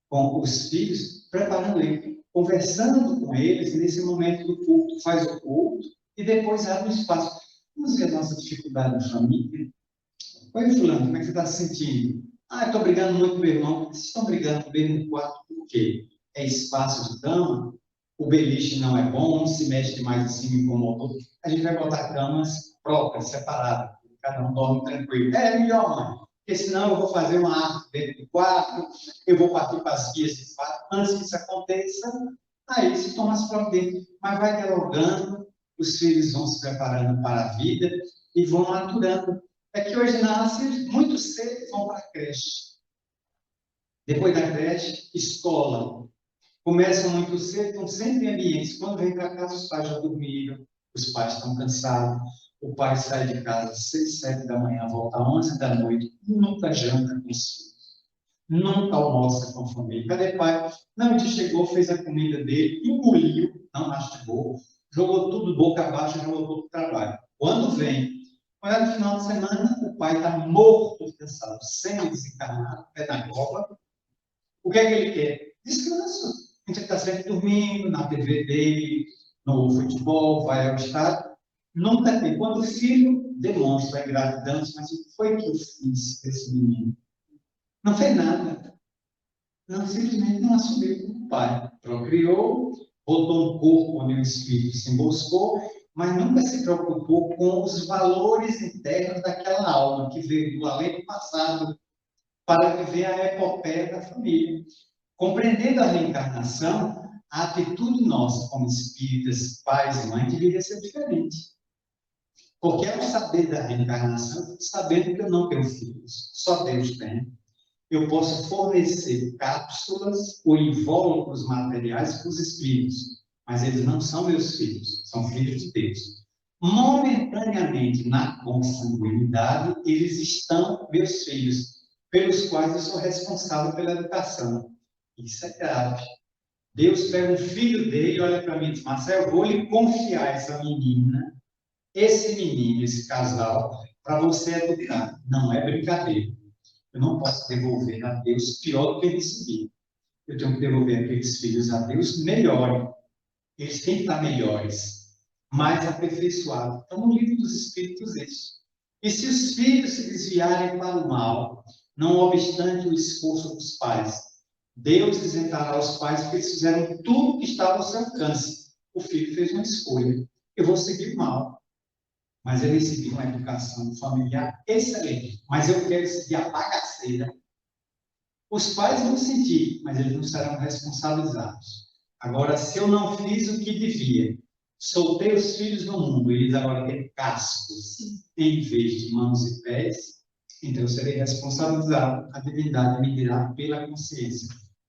com os filhos, preparando ele, conversando com eles nesse momento do culto. Faz o culto e depois abre um espaço. Vamos ver a nossa dificuldade na família. Oi, fulano, como é que você está se sentindo? Ah, eu estou brigando muito com meu irmão. Vocês estão brigando bem no quarto por quê? É espaço de cama? O beliche não é bom, se mexe demais assim, me incomodou. A gente vai botar camas próprias, separadas. Cada um dorme tranquilo. É melhor, mãe. Porque senão eu vou fazer uma arte dentro do quarto, eu vou partir para as vias de fato. Antes que isso aconteça, aí se toma as providências. Mas vai dialogando, os filhos vão se preparando para a vida e vão maturando. É que hoje nascem muito cedo e vão para a creche. Depois da creche, escola. Começam muito cedo, estão sempre em ambientes. Quando vem para casa, os pais já dormiram, os pais estão cansados. O pai sai de casa às 6, 7 da manhã, volta às 11 da noite, nunca janta com os filhos, nunca almoça com a família. Cadê pai? Não, a gente chegou, fez a comida dele, engoliu, não mastigou, jogou tudo boca abaixo, jogou todo o trabalho. Quando vem, no final de semana, o pai está morto, cansado, semi-desencarnado, pé na cova. O que é que ele quer? Descanso. A gente está sempre dormindo, na TV dele, no futebol, vai ao estádio. Nunca tem. Quando o filho demonstra a ingratidão, mas o que foi que eu fiz com esse menino? Não fez nada. Não, simplesmente não assumiu como pai. Procriou, botou um corpo onde o espírito se emboscou, mas nunca se preocupou com os valores internos daquela alma que veio do além do passado para viver a epopeia da família. Compreendendo a reencarnação, a atitude nossa como espíritas, pais e mães, deveria ser diferente. Porque ao saber da reencarnação, sabendo que eu não tenho filhos, só Deus tem, eu posso fornecer cápsulas ou invólucros materiais para os espíritos, mas eles não são meus filhos, são filhos de Deus. momentaneamente na consanguinidade, eles estão meus filhos, pelos quais eu sou responsável pela educação. Isso é grave. Deus pega um filho dele, olha para mim e diz: Marcelo, eu vou lhe confiar essa menina, esse menino, esse casal, para você educar. Não é brincadeira. Eu não posso devolver a Deus pior do que recebi. Eu tenho que devolver aqueles filhos a Deus melhor. Eles têm que estar melhores, mais aperfeiçoados. Então, no livro dos Espíritos, isso. E se os filhos se desviarem para o mal, não obstante o esforço dos pais, Deus isentará os pais porque eles fizeram tudo que estava ao seu alcance. O filho fez uma escolha. Eu vou seguir o mal. Mas ele seguiu uma educação familiar excelente. Mas eu quero seguir a bagaceira. Os pais vão sentir, mas eles não serão responsabilizados. Agora, se eu não fiz o que devia, soltei os filhos no mundo e eles agora têm cascos em vez de mãos e pés, então eu serei responsabilizado. A divindade me dirá pela consciência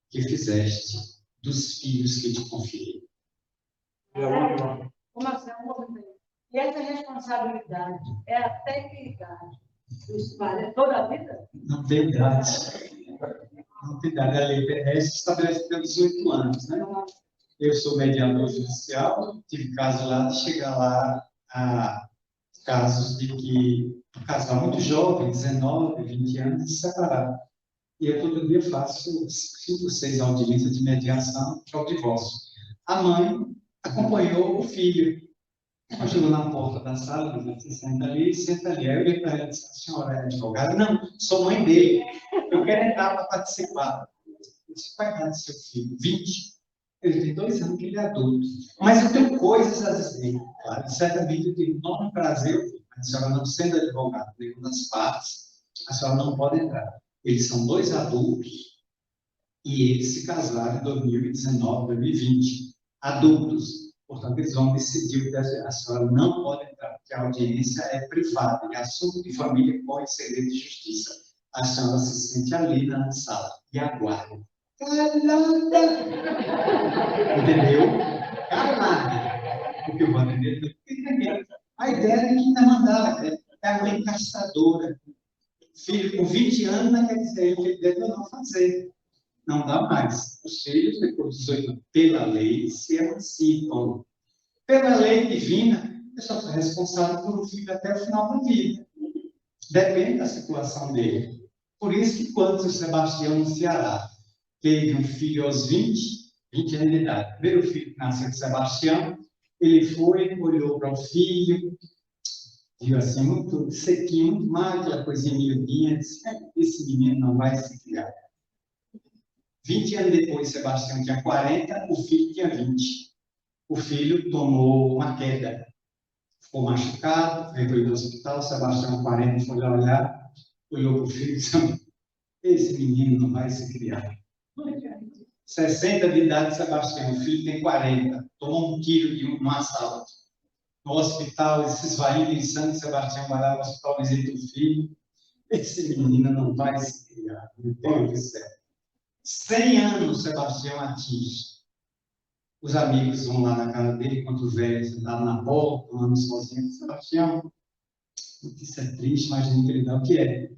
que fizeste dos filhos que te confiei. E essa responsabilidade é até que idade? Dos pais, é toda a vida? Não tem idade. Não tem idade. A lei terrestre estabelece até 18 anos, né? Eu sou mediador judicial, tive caso lá de chegar lá a casos de que um casal muito jovem, 19, 20 anos, se separaram. E eu todo dia faço 5, 6 audiências de mediação para o divórcio. A mãe acompanhou o filho. Ela chegou na porta da sala, disse: senta ali. Aí eu olhei para ela e disse: a senhora é advogada? Não, sou mãe dele. Eu quero entrar para participar. Eu disse: qual é a idade do seu filho? 20. Ele tem 2 anos que ele é adulto. Mas eu tenho coisas a dizer. Claro, certamente eu tenho enorme prazer, mas a senhora não sendo advogada, nenhuma das partes, a senhora não pode entrar. Eles são 2 adultos e eles se casaram em 2019, 2020. Adultos. Portanto, eles vão decidir que a senhora não pode entrar, porque a audiência é privada, e assunto de família corre segredo de justiça. A senhora se sente ali na sala e aguarda. Calada! Entendeu? Calada! Porque eu vou atender. A ideia é que ainda mandava, é a mãe caçadora. Filho com 20 anos não quer dizer que ele deve não fazer. Não dá mais. Os filhos, depois de 18 anos, pela lei, se emancipam. Pela lei divina, eu só sou responsável por um filho até o final da vida. Depende da situação dele. Por isso que quando o Sebastião, no Ceará, teve um filho aos 20 anos de idade, o primeiro filho que nasceu de Sebastião, ele foi, olhou para o filho, viu assim, muito sequinho, muito magro, aquela coisinha miudinha, disse: esse menino não vai se criar. 20 anos depois, Sebastião tinha 40, o filho tinha 20. O filho tomou uma queda, ficou machucado, veio para o hospital. Sebastião, 40, foi lá olhar, olhou para o filho e disse: esse menino não vai se criar. 60 de idade, Sebastião, o filho tem 40, tomou um tiro de um assalto. No hospital, esse esvaindo em sangue, Sebastião vai lá no hospital, visita o filho. Esse menino não vai se criar, meu Deus do céu. 100 anos Sebastião atinge. Os amigos vão lá na casa dele, enquanto o velho sentado na porta, tomando sozinho. Sebastião, isso é triste, mas não ele dá. O que é?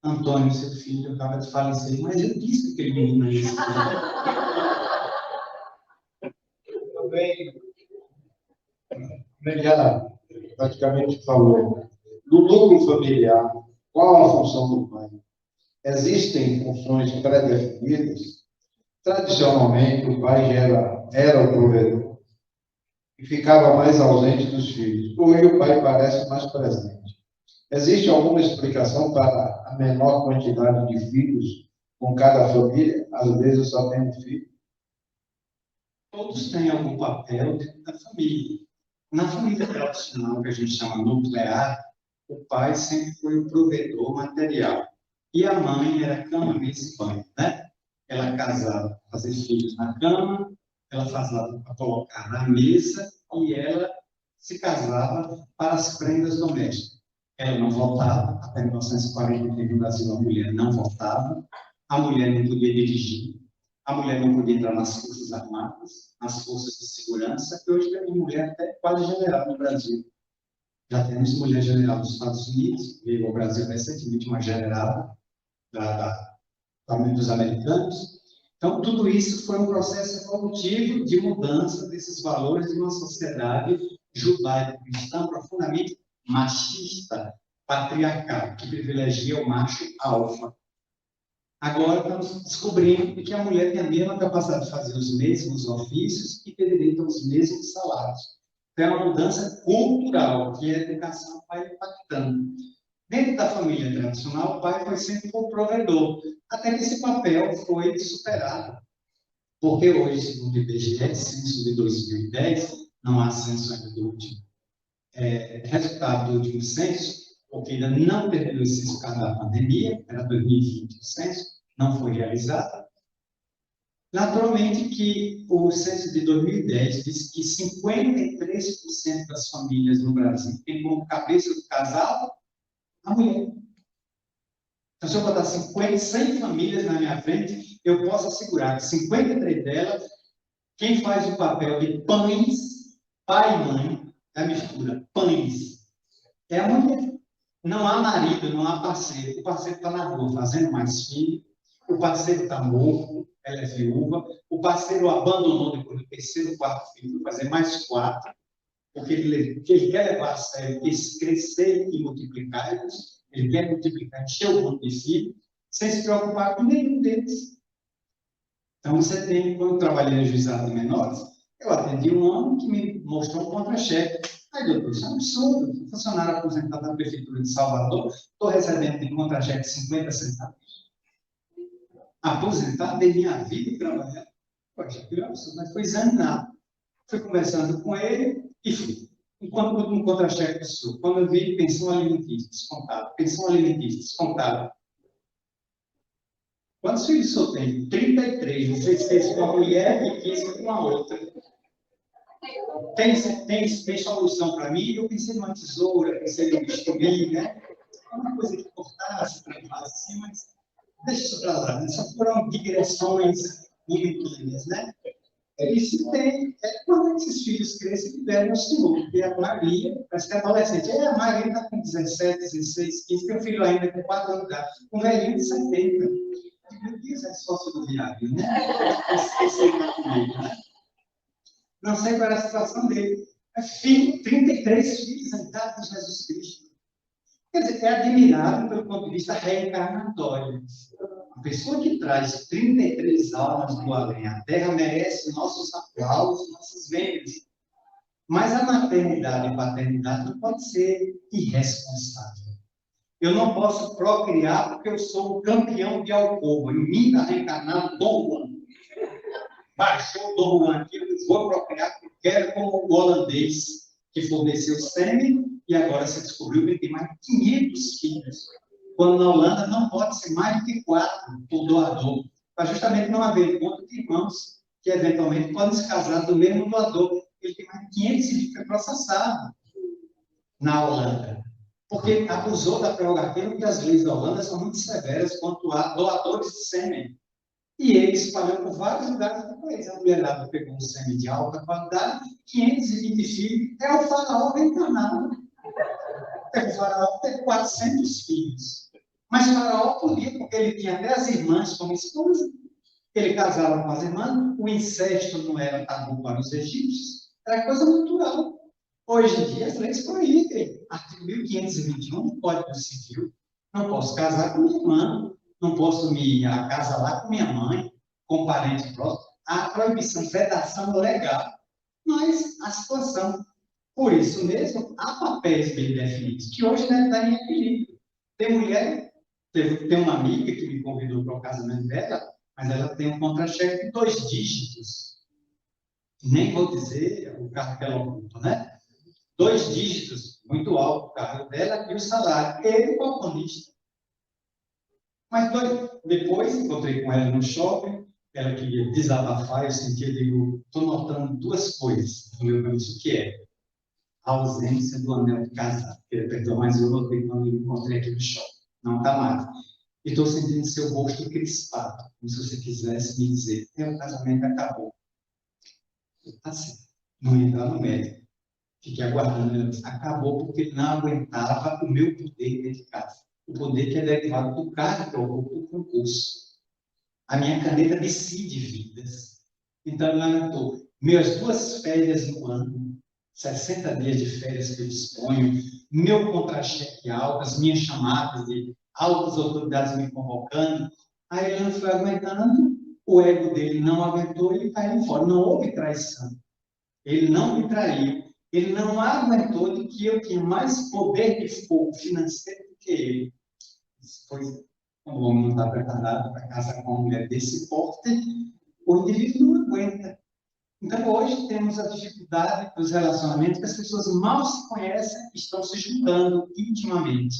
Antônio, seu filho, acaba de falecer. Mas eu disse que aquele menino ia se criar. Também, já praticamente falou, no núcleo familiar, qual a função do pai? Existem funções pré-definidas. Tradicionalmente, o pai era o provedor e ficava mais ausente dos filhos. Hoje, o pai parece mais presente. Existe alguma explicação para a menor quantidade de filhos com cada família? Às vezes, só tem um filho. Todos têm algum papel dentro da família. Na família tradicional, que a gente chama nuclear, o pai sempre foi o provedor material. E a mãe era cama, mesa e banho, né? Ela casava para fazer filhos na cama, ela casava para colocar na mesa e ela se casava para as prendas domésticas. Ela não votava, até 1940 no Brasil a mulher não votava, a mulher não podia dirigir, a mulher não podia entrar nas forças armadas, nas forças de segurança, que hoje tem mulher até quase general no Brasil. Já temos mulher general dos Estados Unidos, veio ao Brasil recentemente uma general dos americanos. Então, tudo isso foi um processo evolutivo de mudança desses valores de uma sociedade judaico-cristã profundamente machista, patriarcal, que privilegia o macho alfa. Agora estamos descobrindo que a mulher tem a mesma capacidade de fazer os mesmos ofícios e ter direito aos mesmos salários. Então, é uma mudança cultural que a educação vai impactando. Dentro da família tradicional, o pai foi sempre o provedor, até que esse papel foi superado. Porque hoje, segundo o IBGE, censo de 2010, não há censo ainda do último, resultado do último censo, porque ainda não terminou esse censo por causa da pandemia, era 2020 o censo, não foi realizado. Naturalmente que o censo de 2010 diz que 53% das famílias no Brasil tem como cabeça do casal a mulher. Então, se eu botar 100 famílias na minha frente, eu posso assegurar que 53 delas, quem faz o papel de pães, pai e mãe, é a mistura, pães, é a mulher. Não há marido, não há parceiro. O parceiro está na rua fazendo mais filho, o parceiro está morto, ela é viúva, o parceiro abandonou depois do terceiro, quarto filho, vai fazer mais 4, porque ele quer levar a sério, crescer e multiplicar, ele quer multiplicar, encher o mundo de filhos, sem se preocupar com nenhum deles. Então, você tem, quando eu trabalhei no juizado de menores, eu atendi um homem que me mostrou um contra-cheque. Aí, doutor, isso é um absurdo. Sou funcionário aposentado da Prefeitura de Salvador, estou recebendo de contra-cheque 50 centavos. Aposentado de minha vida e trabalhar. Poxa, que absurdo, mas foi examinado. Fui conversando com ele e fui. Enquanto no contra-cheque do Sul, quando eu vi pensão alimentícia descontada, pensão alimentícia descontada. Quantos filhos eu tenho? 33. Você fez com uma mulher e 15 com a outra. Tem solução para mim? Eu pensei numa tesoura, pensei no bisturi, né? Uma coisa que cortasse para fazer assim, mas deixa isso para lá. Só foram digressões momentâneas, né? Isso tem. Quando esses filhos crescem, tiveram o Senhor. Porque a Maria, parece que é adolescente. A Maria está com 17, 16, 15, tem um filho ainda com 4 anos de idade. Um velhinho de 70. Meu Deus, é sócio do viário, né? Esqueci comigo, né? Não sei qual era a situação dele. É filho, 33 filhos, a idade de Jesus Cristo. Quer dizer, é admirável pelo ponto de vista reencarnatório. A pessoa que traz 33 almas do além à Terra merece nossos aplausos, nossas vendas. Mas a maternidade e paternidade não pode ser irresponsável. Eu não posso procriar porque eu sou o campeão de alcova. Em mim está reencarnado Dom Juan. Baixou o Dom Juan aqui, eu vou procriar porque quero como o holandês que forneceu sêmen e agora se descobriu que tem mais de 500 filhos. Quando na Holanda não pode ser mais do que 4 por doador, para justamente não haver encontro de irmãos que eventualmente podem se casar do mesmo doador. Ele tem mais de 500 filhos que foi processado na Holanda, porque acusou da prerrogativa, porque as leis da Holanda são muito severas quanto a doadores de sêmen. E ele espalhou por vários lugares do país. A mulherada pegou um sêmen de alta qualidade, 520 filhos, é o faraó reencarnado. O faraó teve 400 filhos. Mas o faraó podia, porque ele tinha até as irmãs como esposa. Ele casava com as irmãs, o incesto não era tabu para os egípcios, era coisa natural. Hoje em dia, as leis proíbem. Artigo 1521 do Código Civil. Não posso casar com minha irmã, não posso me acasalar com minha mãe, com parente próximo. Há proibição, vedação legal. Mas a situação, por isso mesmo, há papéis bem definidos, que hoje deve estar em equilíbrio. Tem mulher, tem uma amiga que me convidou para o casamento dela, mas ela tem um contra-cheque de 2 dígitos. Nem vou dizer o carro que ela ocupa, né? 2 dígitos, muito alto o carro dela e o salário. Ele, balconista. Mas depois encontrei com ela no shopping, ela queria desabafar, eu digo, estou notando 2 coisas no meu caminho. O que é? A ausência do anel de casado. Perdão, mas eu notei quando eu encontrei aqui no shopping. Não está mais. E estou sentindo seu rosto crispado, como se você quisesse me dizer, meu casamento acabou. Está certo. Não entrar no médico. Fiquei aguardando. Acabou porque ele não aguentava o meu poder dentro de casa. O poder que é derivado do cargo que eu ocupo do concurso. A minha caneta decide vidas. Então, ele lamentou. Minhas 2 férias no ano, 60 dias de férias que eu disponho, meu contra-cheque alto, as minhas chamadas de altas autoridades me convocando. Aí ele não foi aguentando, o ego dele não aguentou, ele caiu fora. Não houve traição. Ele não me traiu. Ele não aguentou de que eu tinha mais poder de fogo financeiro do que ele. Foi, o homem não está preparado para casar com uma mulher desse porte, o indivíduo não aguenta. Então, hoje temos a dificuldade dos relacionamentos, que as pessoas mal se conhecem e estão se juntando intimamente.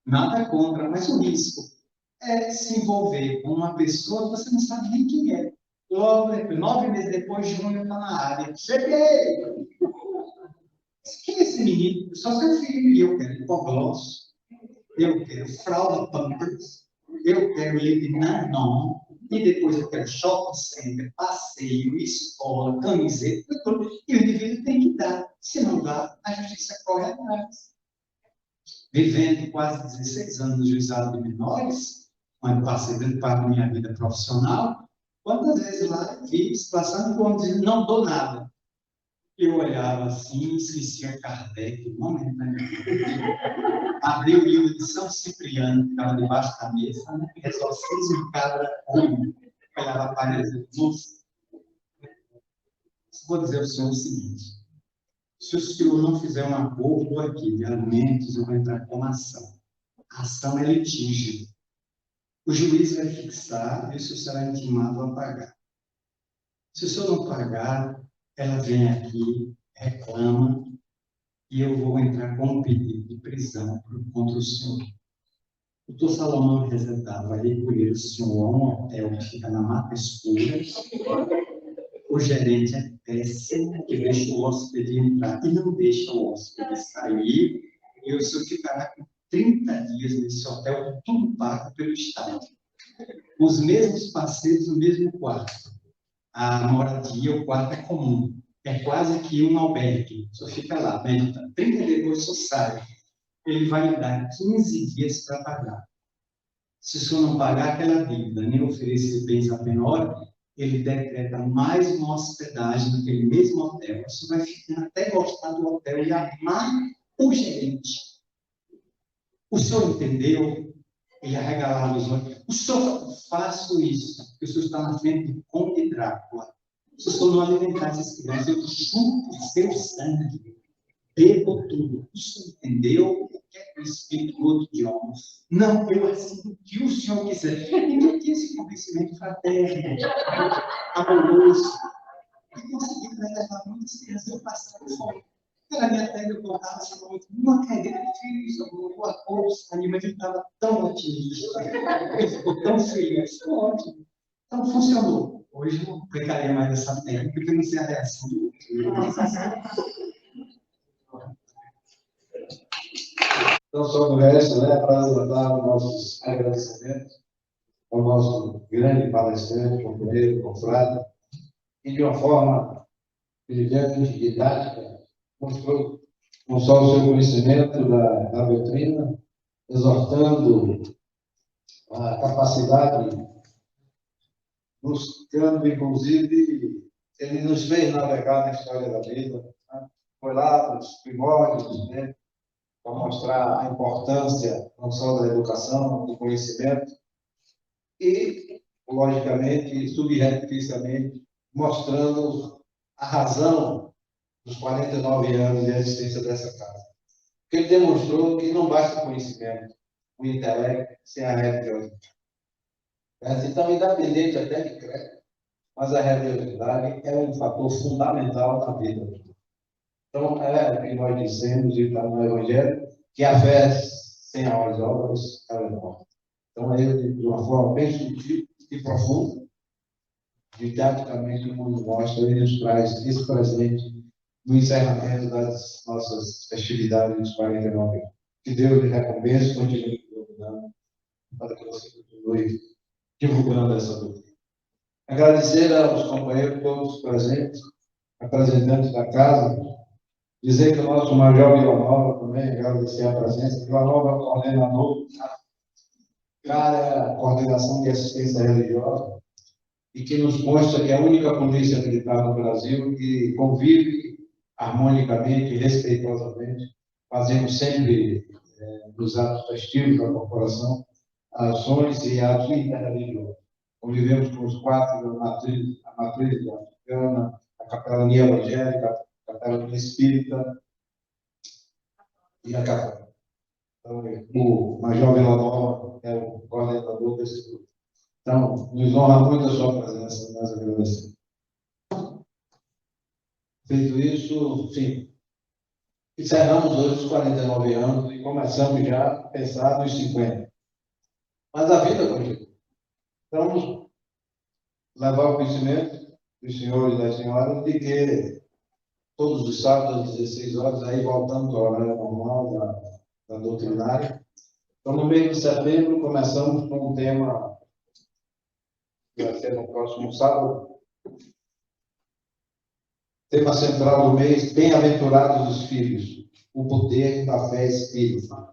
Nada contra, mas o risco é se envolver com uma pessoa que você não sabe nem quem é. Logo, 9 meses depois, Júnior está na área. Cheguei! Quem é esse menino? Só seu filho. E eu quero hipogloss, eu quero fralda Pampers, eu quero Lipinanon, e depois eu quero shopping center, passeio, escola, camiseta, tudo. E o indivíduo tem que dar. Se não dá, a justiça corre atrás. Vivendo quase 16 anos no juizado de menores, onde passei grande parte da minha vida profissional, quantas vezes lá eu vi situação quando não dou nada. Eu olhava assim, esquecia o Kardec, momentaneamente. Abri o livro de São Cipriano, que estava debaixo da mesa, né? Exorcismo de cada homem. Olhava a parede e dizia, moça, vou dizer ao senhor o seguinte: se o senhor não fizer um acordo aqui de alimentos, eu vou entrar com ação. A ação é litígio. O juiz vai fixar e o senhor será intimado a pagar. Se o senhor não pagar, ela vem aqui, reclama, e eu vou entrar com um pedido de prisão contra o senhor. O doutor Salomão Rezedar vai recolher o senhor a um hotel que fica na Mata Escura. O gerente é péssimo, que deixa o hóspede entrar e não deixa o hóspede sair. E o senhor ficará com 30 dias nesse hotel, tudo pago pelo Estado. Os mesmos parceiros no mesmo quarto. A moradia, o quarto é comum. É quase que um albergue. Só fica lá, meditando. 30 dias depois só sai. Ele vai lhe dar 15 dias para pagar. Se o senhor não pagar aquela dívida, nem oferecer bens à penhora, ele decreta mais uma hospedagem naquele mesmo hotel. O senhor vai ficar até gostar do hotel e amar o gerente. O senhor entendeu? Ele arregalava os olhos. O senhor, faço isso, porque o senhor está na frente de Conde Drácula. Se o senhor não alimentar essas crianças, eu chupo seu sangue, bebo tudo. O senhor entendeu? Eu quero o espírito do outro idioma. Não, eu assino o que o senhor quiser. E não tinha esse convencimento fraterno, amoroso. E consegui levar muitas crianças, eu passava fome. Pela minha terra, eu contava assim, não acredito que fiz isso, o acordo saiu, mas ele estava tão otimista, ele ficou tão feliz, ficou ótimo. Então, funcionou. Hoje eu não aplicaria mais essa técnica, porque eu não sei a reação do outro. Então, sobre essa, né, para apresentar os nossos agradecimentos ao nosso grande palestrante, companheiro, confrade, e de uma forma brilhante, didática, mostrou não só o seu conhecimento da doutrina, exortando a capacidade, buscando, inclusive, ele nos fez navegar na história da vida, né? Foi lá para os primórdios, né? Para mostrar a importância não só da educação, do conhecimento, e, logicamente, subrepticiamente, mostrando a razão dos 49 anos de existência dessa casa. Porque ele demonstrou que não basta o conhecimento, o intelecto, sem a religiosidade. Então, independente até de crédito, mas a religiosidade é um fator fundamental na vida. Então, é o que nós dizemos e está no Evangelho, que a fé sem as obras, ela é morta. Então, ele, de uma forma bem sutil e profunda, didaticamente, como nos mostra, ele nos traz esse presente no encerramento das nossas festividades dos 49 anos. Que Deus lhe recompense, continue divulgando, para que você continue divulgando essa doutrina. Agradecer aos companheiros todos presentes, representantes da casa, Dizer que o nosso Major Vila Nova também, agradecer a presença. Vila Nova é o coordenador da área coordenação de assistência religiosa e que nos mostra que é a única polícia militar do Brasil que convive harmonicamente e respeitosamente, fazendo sempre, nos atos festivos da corporação, ações e atos interreligiosos. Convivemos com os quatro, a matriz africana, a capelania evangélica, a capelania espírita e a capela. Então, o Major Vila Nova é o coordenador desse grupo. Então, nos honra muito a sua presença, nós agradecemos. Feito isso, enfim, encerramos hoje os 49 anos e começamos já a pensar nos 50. Mas a vida continua. Então, levar o conhecimento dos senhores e das senhoras de que todos os sábados às 16 horas, aí voltamos ao horário normal da doutrinária. Então, no mês de setembro, começamos com um tema que vai ser no próximo sábado. Tema central do mês, Bem-aventurados os filhos, o poder da fé espírita.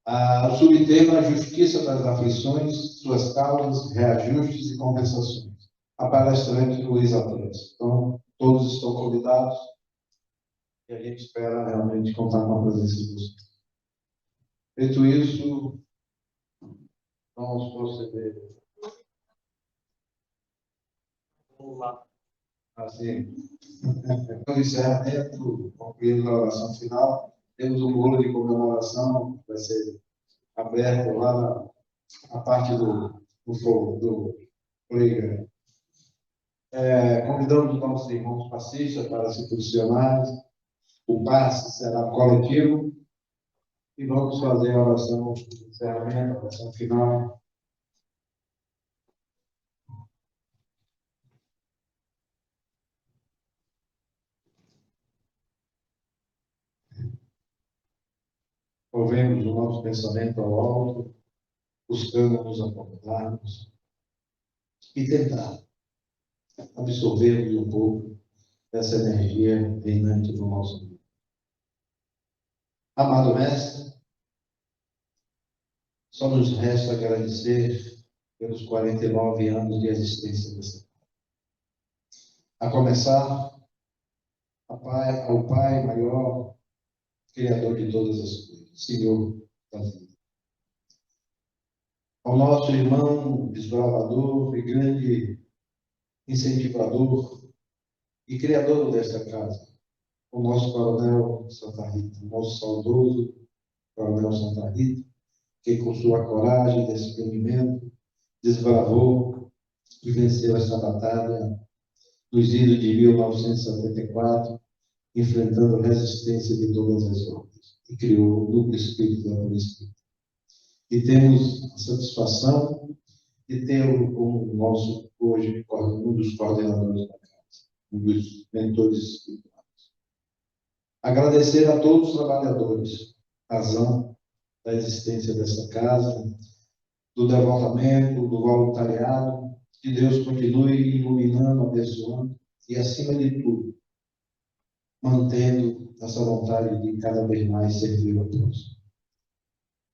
O subtema, Justiça das aflições, suas causas, reajustes e compensações. A palestrante Luísa Torres. Então, todos estão convidados e a gente espera realmente contar com a presença de vocês. Feito isso, vamos proceder. Vamos lá. Assim, no encerramento, concluímos a oração final, temos um bolo de comemoração que vai ser aberto lá na parte do playground. Convidamos os nossos irmãos passistas para se posicionarem. O passe será coletivo e vamos fazer a oração de encerramento, a oração final. Movemos o nosso pensamento ao alto, buscando nos acordarmos e tentar absorvermos um pouco dessa energia reinante do nosso mundo. Amado Mestre, só nos resta agradecer pelos 49 anos de existência dessa casa. A começar ao Pai maior, Criador de todas as coisas, Senhor da vida. Ao nosso irmão desbravador e grande incentivador e criador desta casa, o nosso Coronel Santa Rita, o nosso saudoso Coronel Santa Rita, que com sua coragem e desprendimento desbravou e venceu esta batalha nos idos de 1974, enfrentando a resistência de todas as ordens, e criou o Núcleo Espírita da Polícia. E temos a satisfação de tê-lo como nosso, hoje, um dos coordenadores da casa, um dos mentores espirituais. Agradecer a todos os trabalhadores, razão da existência dessa casa, do devotamento, do voluntariado, que Deus continue iluminando, abençoando e, acima de tudo, mantendo essa vontade de cada vez mais servir a Deus.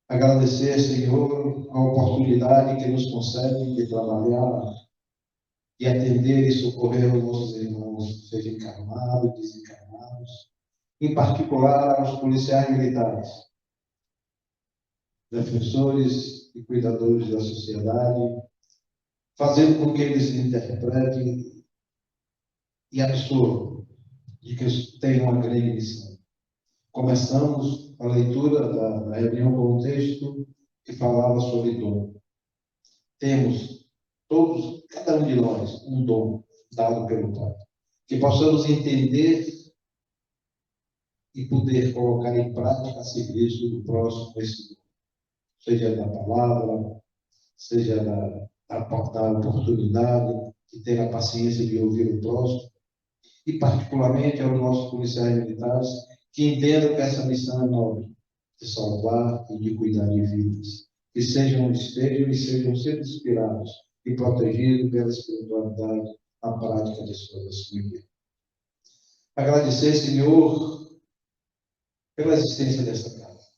Agradecer, Senhor, a oportunidade que nos concede de trabalhar, de atender e socorrer os nossos irmãos, seja encarnados e desencarnados, em particular aos policiais militares, defensores e cuidadores da sociedade, fazendo com que eles interpretem e absorvam de que tenham uma grande missão. Começamos a leitura da reunião com um texto que falava sobre dom. Temos todos, cada um de nós, um dom dado pelo Pai. Que possamos entender e poder colocar em prática a serviço do próximo esse dom. Seja da palavra, seja da oportunidade, de ter a paciência de ouvir o próximo, e particularmente aos nossos policiais militares, que entendam que essa missão é nobre, de salvar e de cuidar de vidas, que sejam um espelho e sejam sempre inspirados e protegidos pela espiritualidade na prática de suas missões. Agradecer, Senhor, pela existência desta casa.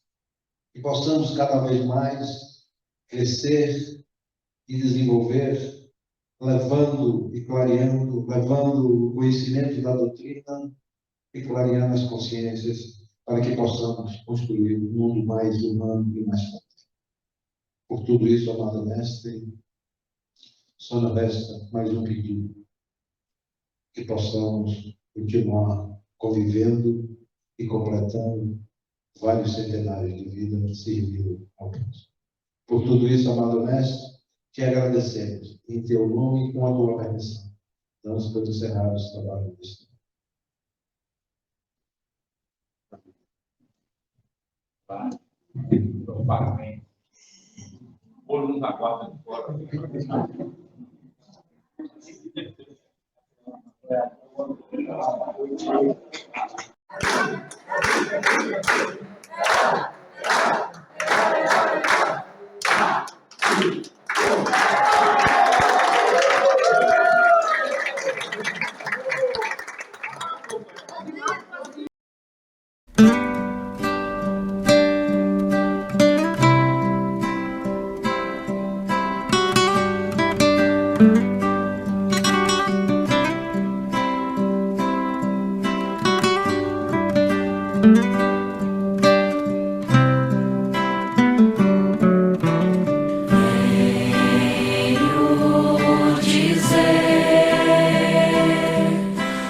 Que possamos cada vez mais crescer e desenvolver, levando e clareando, levando o conhecimento da doutrina e clareando as consciências para que possamos construir um mundo mais humano e mais forte. Por tudo isso, amado Mestre, só nos resta mais um pedido, que possamos continuar convivendo e completando vários centenários de vida servindo ao próximo. Por tudo isso, amado Mestre, te agradecemos em teu nome e com a tua permissão. Damos por encerrar os trabalhos deste ano. Parabéns. Por um da quarta de fora. Venho dizer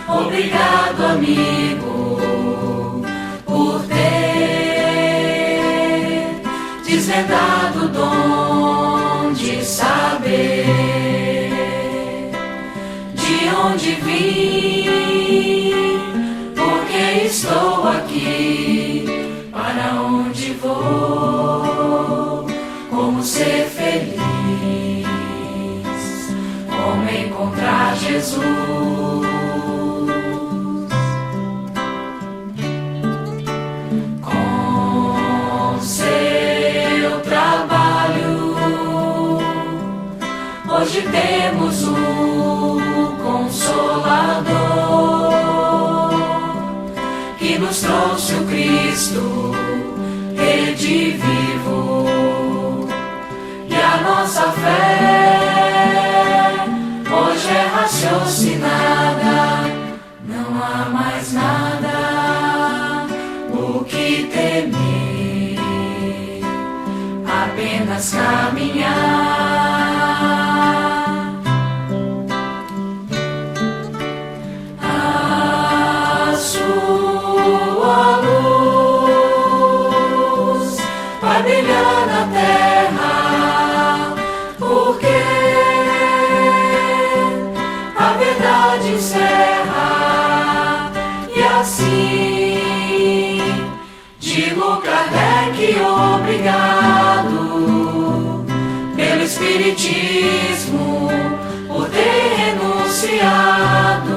obrigado, amigo, por ter desvendado o dom de saber de onde vim, porque estou aqui, para onde vou, como ser feliz, como encontrar Jesus. Com seu trabalho, hoje temos um Consolador que nos trouxe o Cristo, rede vivo, e a nossa fé hoje é raciocinada. Não há mais nada o que temer, apenas caminhar. A sua luz vai brilhar na terra, porque a verdade encerra. E assim, digo Kardec, obrigado pelo Espiritismo, por ter renunciado,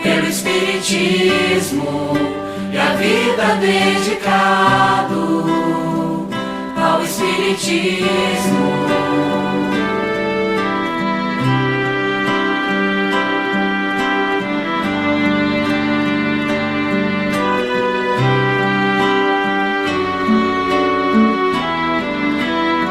pelo Espiritismo e a vida dedicado ao Espiritismo.